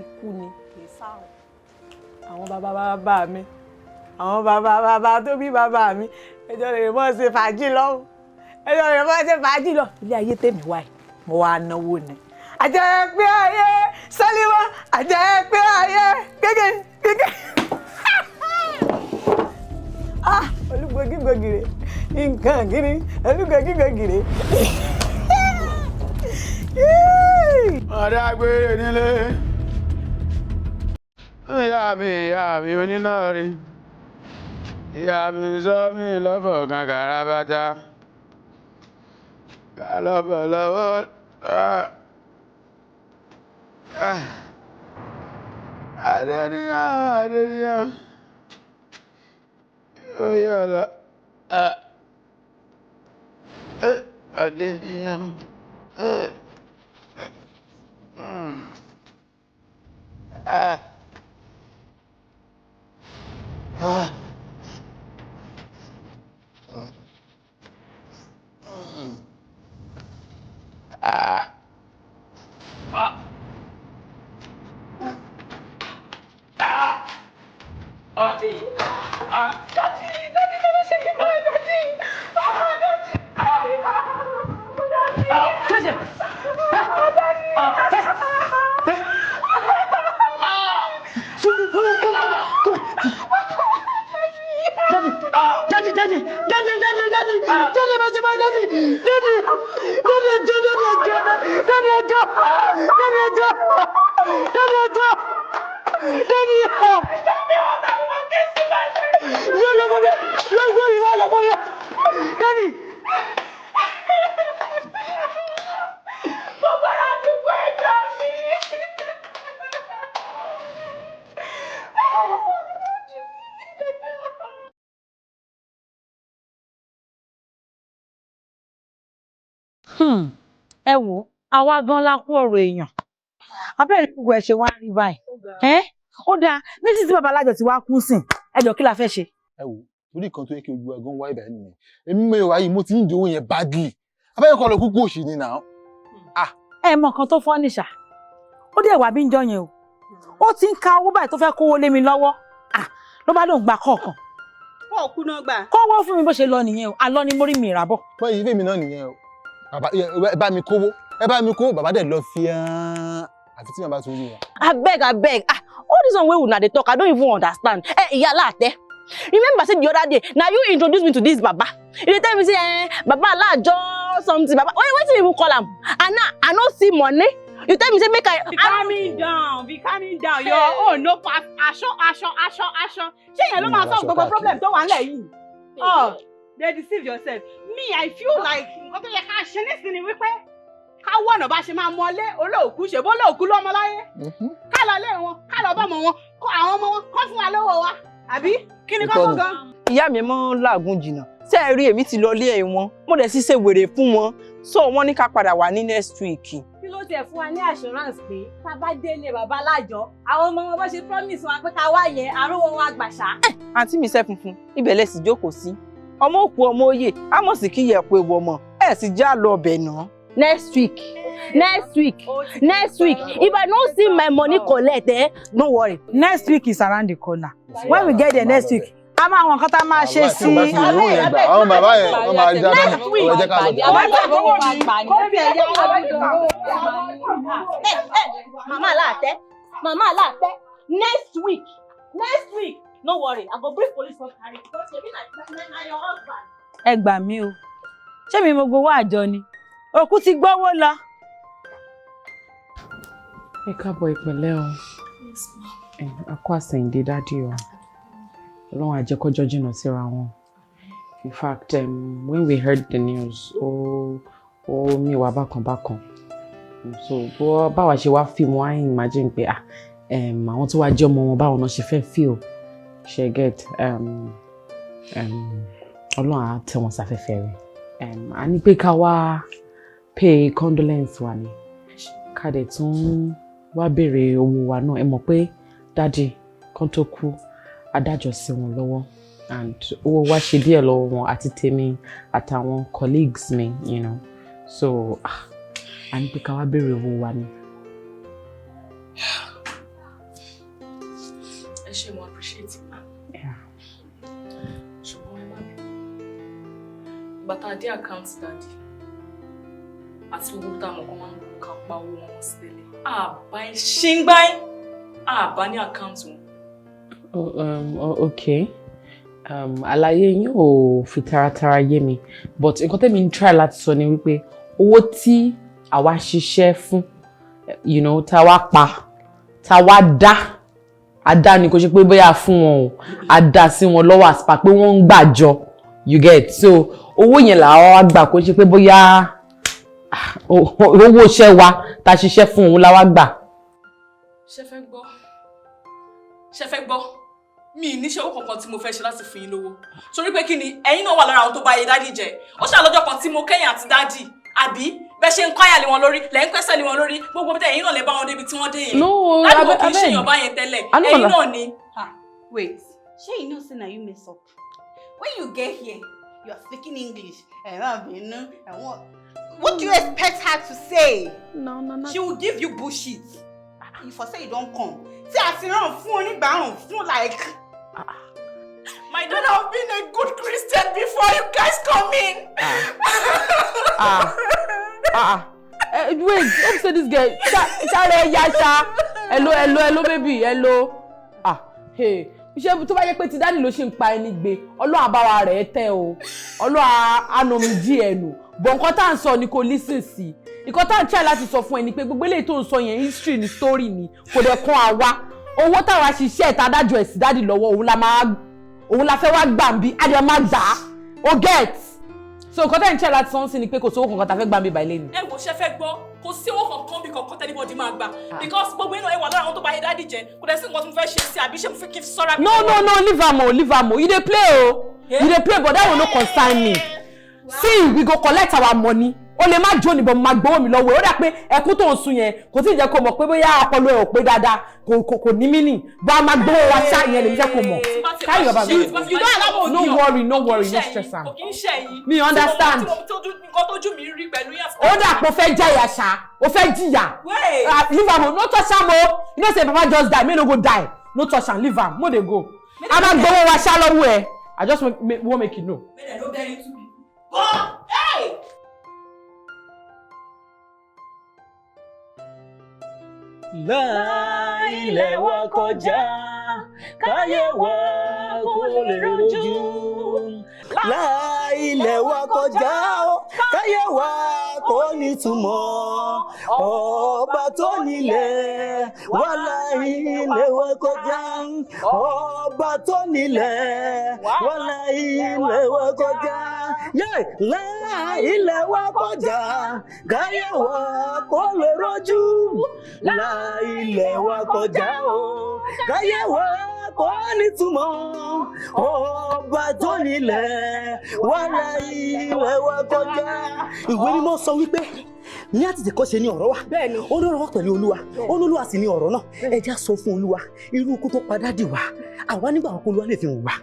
ikú ni kì í sáàrùn àwọn bàbá mi àwọn bàbá tó bí bàbá mi ẹjọ́ rẹ̀ mọ́ ṣe fàájì lọ́wọ́ ẹjọ́ rẹ̀ mọ́ ṣe fàájì lọ ilé ayé tèmi wáyé mo wá náwó ni àjẹpẹ́ ayé Sálíwá àjẹpẹ́ ayé gẹ́gẹ́ olùgbògìgbògìrè nǹkan gírí olùgbògìgbògìrè. ọ̀rẹ́ agbèrè nílé ìyá mi onínáàrí ìyá mi sọ mí lọ́fọ̀ kan kàràbátà Kalabalawa. Adenia. Oh yeah. Adenia. Ẹ wò àwa gan la kú ọ̀rọ̀ èèyàn abẹ́rẹ́ gbogbo ẹ̀ ṣe wá rí báyìí ó dáa nísìsiyìí tí bàbá alájọ ti wá kú sìn ẹjọ́ kí la fẹ́ ṣe. ẹ wò torí kan tó yẹ kí gbogbo ẹ̀gbọ́n wá ibà nìyẹn èmi mọ ìwà yìí mo ti ń di owó yẹn badly abẹ́rẹ́ kan lọ kúkú òṣì ni nà. ẹ mọ nǹkan tó fọ́ nìṣà ó dé wà bí ń jọ yẹn o ó ti ń ka owó báyìí tó fẹ́ kówó lé mi lọ́wọ́ ló bá lóun gba kọ̀ọ̀kan. kọ́ọ̀kú náà gbà. kọ́wọ́ fún mi bó ṣe lọ nìyẹn o àlọ́ ni mo rí mi ìràbọ̀. pé ìfẹ́ mi náà nìyẹn o bàbá ẹ bá mi kówó bàbá dẹ̀ lọ fi àfi tí bàbá tún rí wa. Abeg all this one wey una dey talk I don't even understand. Ìyá Aláàtẹ remember say the other day na you introduce me to this baba you dey tell me say baba Aláàjọ something baba wetin you even call am and now I no see money you tell me say make I. be calming down your own no pass aṣọ ṣé yẹn ló máa solve gbogbo problem tó wà nílẹ̀ yìí. They deceive yourself. Me, I feel like nǹkan tó yẹ ká ṣe nísìnyí wípé ká wọ̀nà bá ṣe máa mọlé olóòkú ṣe bó olóòkú lọ́mọ láyé. Ká lọ lé wọn, ká lọ bọ́mọ wọn, kó àwọn ọmọ wọn kọ́ fún wa lówó wa. Àbí kí ni kọ́kọ́ gan? Ìyá mi mọ́ làágùn jìnnà. Ṣé ẹ rí èmi ti lọ lé wọn? Mo dẹ̀ sì ṣe wèrè fún wọn. So wọ́n ní ká padà wá ní next week. Kí ló tẹ̀ fún wa ní assurance pé tá a bá délé bàbá Aláàjọ, àwọn ọmọ wọn bá ṣe promise wa pé ká wá yẹn, àrówó wọn àgbàṣá. Àǹtí mi ṣẹ́ funfun, ibẹ̀ lẹ sì jókòó sí. Ọmọ òkú ọmọ oyè á mọ̀ sí kí yẹ pé wọ mọ̀ ẹ̀ sì já lọ ọbẹ̀ náà. Next week if I no see my money collect no worry. Next week is around the corner when we get there next week a máa wọn kan tá a máa ṣe sí. àwọn bàbá yẹn wọ́n máa já lọ́nà ọ̀rọ̀ jẹ́ ká lọ. Mama Aláàtẹ next week no worry I go bring police for carry because you be na your husband. Ẹ gbà mí o ṣé mi mo gbowó àjọ ni òkú ti gbówó lọ. Ẹ káàbọ̀ ìpẹ̀lẹ́ o akọ àsẹ̀yìndé dádì o Ọlọ́run àjẹkọ́jọ́ jìnnà síra wọn. In fact when we heard the news ó mi wá bákan so báwa ṣe wá fíìmù wá imagine pé àwọn tó wá jẹ́ ọmọ wọn báwọn náà ṣe fẹ́ feel ṣe get Ọlọ́run á tẹ́ wọn sáfẹ́fẹ́ rẹ̀ a ní pé ká wá pay condolence wa ni ká dẹ̀ tún wá béèrè owó wa náà ẹ mọ̀ pé dáàdì kan tó kú adájọ́ sí wọn lọ́wọ́ and owó wa ṣe díẹ̀ lọ́wọ́ wọn àti tèmi àtàwọn colleagues mi you know so a ní pé ká wá béèrè owó wa ni. ẹ ṣé mo appreciate ma. ṣùgbọ́n ẹ má bí bàtà dé account dáàdì àti gbogbo tá a mọ̀ kọ́ máa ń kà pa owó wọn sí tẹ́lẹ̀ àbá ẹ ṣe ń gbá ẹ àbá ní account wọn. Okay àlàyé yín ò fi taratara yé mi but nǹkan tẹ́mi ń try láti sọ ni wípé owó tí àwa ṣiṣẹ́ fún you know tá wá pa tá wá dá ni kò ṣe pé bóyá fún wọn o a dá sí wọn lọ́wọ́ àsìpà pé wọ́n ń gbàjọ you get so owó yẹn làwa wá gbà kò ṣe pé bóyá owó iṣẹ́ wa tá a ṣiṣẹ́ fún òun la wá gbà. Ṣé fẹ́ gbọ́ mi níṣẹ́ owó kankan tí mo fẹ́ ṣe láti fún yín lówó torí pé kí ni ẹ̀yin náà wà lára àwọn tó bá yẹ dádì jẹ ó ṣàlọ́jọ́ kan tí mo kẹ́yìn àti dádì àbí bẹ́ẹ̀ ṣe ń káyà lé wọn lórí lẹ́ ń pẹ́sẹ̀ lé wọn lórí gbogbo bí ẹ̀yin náà lè bá wọn débi tí wọ́n dé yẹn dádì kò kì í ṣèyàn bá yẹn tẹ́lẹ̀ ẹ̀yin náà ni. Wait, shey you know say na you mess up. When you get here, you are speaking English. What do you expect her to say? No. She will give you bullshit. If I say you don't come, say I sit down phone like. My daughter have been a good Christian before you guys come in. Wait, don't say this girl. Yasha. Hello, baby. Hello. Hey. Iṣẹ́ tó bá yẹ pé ti dáàdì ló ṣe ń pa ẹni gbé Ọlọ́run àbáwá rẹ̀ tẹ́ o Ọlọ́run anomiji ẹnu bọ̀ nǹkan tá à ń sọ ni kò listen sí nǹkan tá à ń try láti sọ fún ẹni pé gbogbo eléyìí tó ń sọ yẹn history ni story ni kò dẹ̀ kan àwa owó táwa ṣiṣẹ́ ìta adájọ́ ẹ̀sìn dáàdì lọ́wọ́ òun la fẹ́ wá gbà ń bí adìẹ máa gbà á o get so nǹkan tá à ń try láti sọ sí ni pé kò sówó kankan tá a fẹ́ gbà ń bí báyìí lẹ́nu. Ẹ wò ṣe fẹ́ gbọ́ kò sí owó kankan bí kankan tẹ́lifọ̀dì máa gbà because gbogbo iná ẹ wà lára àwọn tó bá yẹ dádì jẹ kò dẹ̀ sí nǹkan tí mo fẹ́ ṣe sí àbí ṣé mo fi kí n sọ́ra. No, leave am o you dey play o you dey play but that will no concern me see we go collect our money o lè má jó níbọn máa gbowó mi lọ́wọ́ ó dà pé ẹkún tó ń sun yẹn kò tí ì jẹ́ kó mọ̀ pé bóyá ọpọlọ ẹ̀ ò pé dáadáa kò ní mínì bá a máa gbowó wa ṣá ìyẹn lè jẹ́ kó mọ̀ káyọ̀ bàbá mi no worry no stress am me understand ó dà pé o fẹ́ jẹ́ ìyà ṣá o fẹ́ jìyà leave am o no touch am o you know say papa just die may no go die no touch am leave am mo dey go a máa gbowó wa ṣá lọ́wọ́ ẹ̀ I just wan make you know. Láìlẹ̀ wa kọjá káyé wa kó lè rojú. Láìlẹ̀ wa kọjá káyé wa kó nítumọ̀. Ọba tó nílẹ̀ wà láìlẹ̀ wa kọjá. Ọba tó nílẹ̀ wà láìlẹ̀ wa kọjá. Láìlẹ̀ wa kọjá káyé wa kó lè rojú. Láìlẹ̀ wa kọjá o káyé wa kò nítumọ̀ ọba tó nílẹ̀ wà láìlẹ̀ wa kọjá. Ìwé mímọ́ sọ wípé ní àtètèkọ́ṣe ni ọ̀rọ̀ wa olóró wa pẹ̀lú olúwa olúwa sì ni ọ̀rọ̀ náà ẹ jẹ́ sọ fún olúwa irú ikú tó padà dì wá àwa nígbà wọn kó olúwa lè fi hàn wá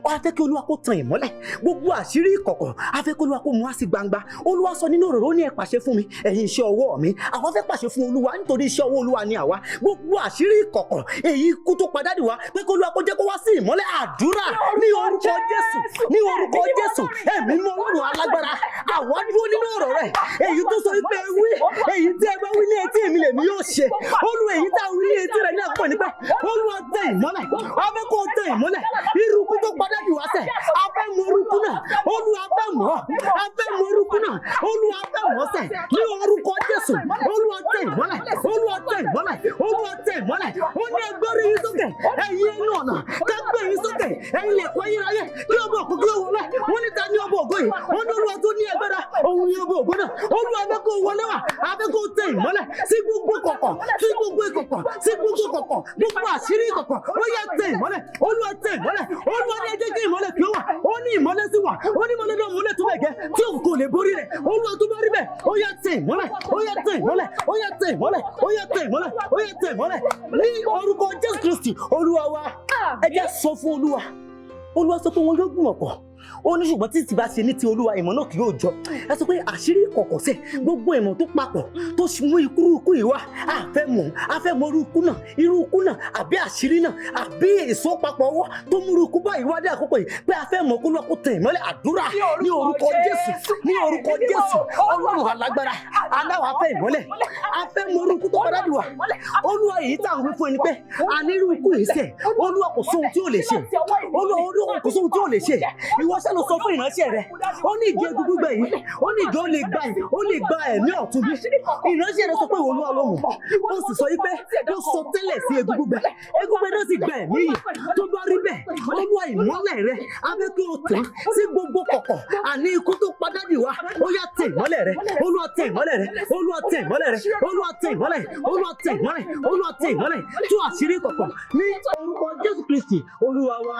ó á fẹ́ kí olúwa kó tan ìmọ́lẹ̀ gbogbo àṣírí ìkọ̀kọ̀ á fẹ́ kí olúwa kó mú wá sí gbangba olúwa sọ nínú ọ̀rọ̀ ó ní ẹ pàṣẹ fún mi ẹ̀yin iṣẹ́ ọwọ́ mi àwa fẹ́ pàṣẹ fún olúwa nítorí iṣẹ́ ọwọ́ olúwa ni àwa gbogbo àṣírí ìkọ̀kọ̀ èyí ikú tó padà dì wá pé kí olúwa kó jẹ́ kó wá sí ìmọ́lẹ̀ àdúrà ní orúkọ Jésù ní orúkọ Jésù ẹ̀mí mọ́ Ọlọ́run alágbára àwa dúró nínú ọ̀rọ̀ rẹ̀ èyí tó sọ wípé wí èyí tí ẹ bá wí ní etí mi lèmi yóò ṣe olú èyí tá a wí ní etí rẹ̀ ní àpò nípa olúwa tẹ ìmọ́lẹ̀ abẹ́ kó tẹ ìmọ́lẹ̀ irúkú tó padà jù wá sẹ̀ abẹ́ mọ orúkú náà olúwa abẹ́ mọ́ orúkú náà olúwa abẹ́ mọ́ sẹ̀ ní orúkọ Jésù olúwa tẹ ìmọ́lẹ̀ olúwa tẹ ìmọ́lẹ̀ olúwa tẹ ìmọ́lẹ̀ ó ní ẹgbẹ́rún yín sókè ẹ̀yin ẹnu ọ̀nà kágbé yín sókè ẹ̀yin lè pẹ́ yín ráyè kí ọba òkú kí ó wọlé wọ́n ní ta ní ọba ògo yìí wọ́n ní olúwa tó ní ẹgbẹ́ra òun ní ọba ògo náà olúwa abẹ́ kó wọlé wà abẹ́ kó tẹ ìmọ́lẹ̀ sí gbogbo kọ̀kọ̀ sí gbogbo ìkọ̀kọ̀ sí gbogbo kọ̀kọ̀ gbogbo àṣírí ìkọ̀kọ̀ ó yẹ tẹ ìmọ́lẹ̀ olúwa tẹ ìmọ́lẹ̀ olúwa ní ẹjẹ́ kí ìmọ́lẹ̀ kí ó wà ó ní ìmọ́lẹ̀ sí wà ó ní ìmọ́lẹ̀ náà mọ́lẹ̀ tó bẹ̀ gẹ́ tí òkú kò lè borí rẹ̀ olúwa tó bá rí bẹ̀ ó yẹ tẹ ìmọ́lẹ̀ ó yẹ tẹ ìmọ́lẹ̀ ó yẹ tẹ ìmọ́lẹ̀ ó yẹ tẹ ìmọ́lẹ̀ ó yẹ tẹ ìmọ́lẹ̀ ní orúkọ Jésù Kristi olúwa wa ẹ jẹ́ sọ fún olúwa sọ pé wọn yóò gbìmọ̀ pọ̀ ó ní ṣùgbọ́n tí ti bá ṣe ní ti olúwa ìmọ̀ náà kì yóò jọ ẹ sọ pé àṣírí ìkọ̀kọ̀ sẹ̀ gbogbo ìmọ̀ tó papọ̀ tó mú ikú yìí wá a fẹ́ mọ irú ikú náà àbí àṣírí náà àbí èso papọ̀ ọwọ́ tó mú irú ikú báyìí wá dé àkókò yìí pé a fẹ́ mọ kó lọ́kọ́ tẹ̀ ìmọ́lẹ̀ àdúrà ní orúkọ Jésù Ọlọ́run alágbára aláwọ̀ afẹ́ ìmọ́lẹ̀ a fẹ́ mọ irú ikú tó padà dùn wá olúwa yìí tá à ń wí fún ẹni pé a ní irú ikú yìí sẹ̀ olúwa kò sóhun tí ò lè ṣe olúwa kò sóhun tí ò lè ṣe ìwọ ìwọ ṣe ló sọ fún ìránṣẹ́ rẹ̀ ó ní ìdí egun gbígbẹ yìí ó ní ìdí ó lè gba ẹ̀mí ọ̀tún bí ìránṣẹ́ rẹ̀ sọ pé ìwọ ló ọlọ́run ó sì sọ pé ó sọ tẹ́lẹ̀ sí egun gbígbẹ náà sì gba ẹ̀mí yìí tó bá rí bẹ́ẹ̀ olúwa ìmọ́lẹ̀ rẹ̀ abẹ́ kí o tẹ̀ sí gbogbo kọ̀kọ̀ àní ikú tó padà dì wá ó yá tẹ̀ ìmọ́lẹ̀ rẹ̀ olúwa tẹ̀ ìmọ́lẹ̀ rẹ̀ olúwa tẹ̀ ìmọ́lẹ̀ rẹ̀ olúwa tẹ̀ ìmọ́lẹ̀ olúwa tẹ̀ ìmọ́lẹ̀ olúwa tẹ̀ ìmọ́lẹ̀ tú àṣírí kọ̀kọ̀ ní orúkọ Jésù Kristi olúwa wa.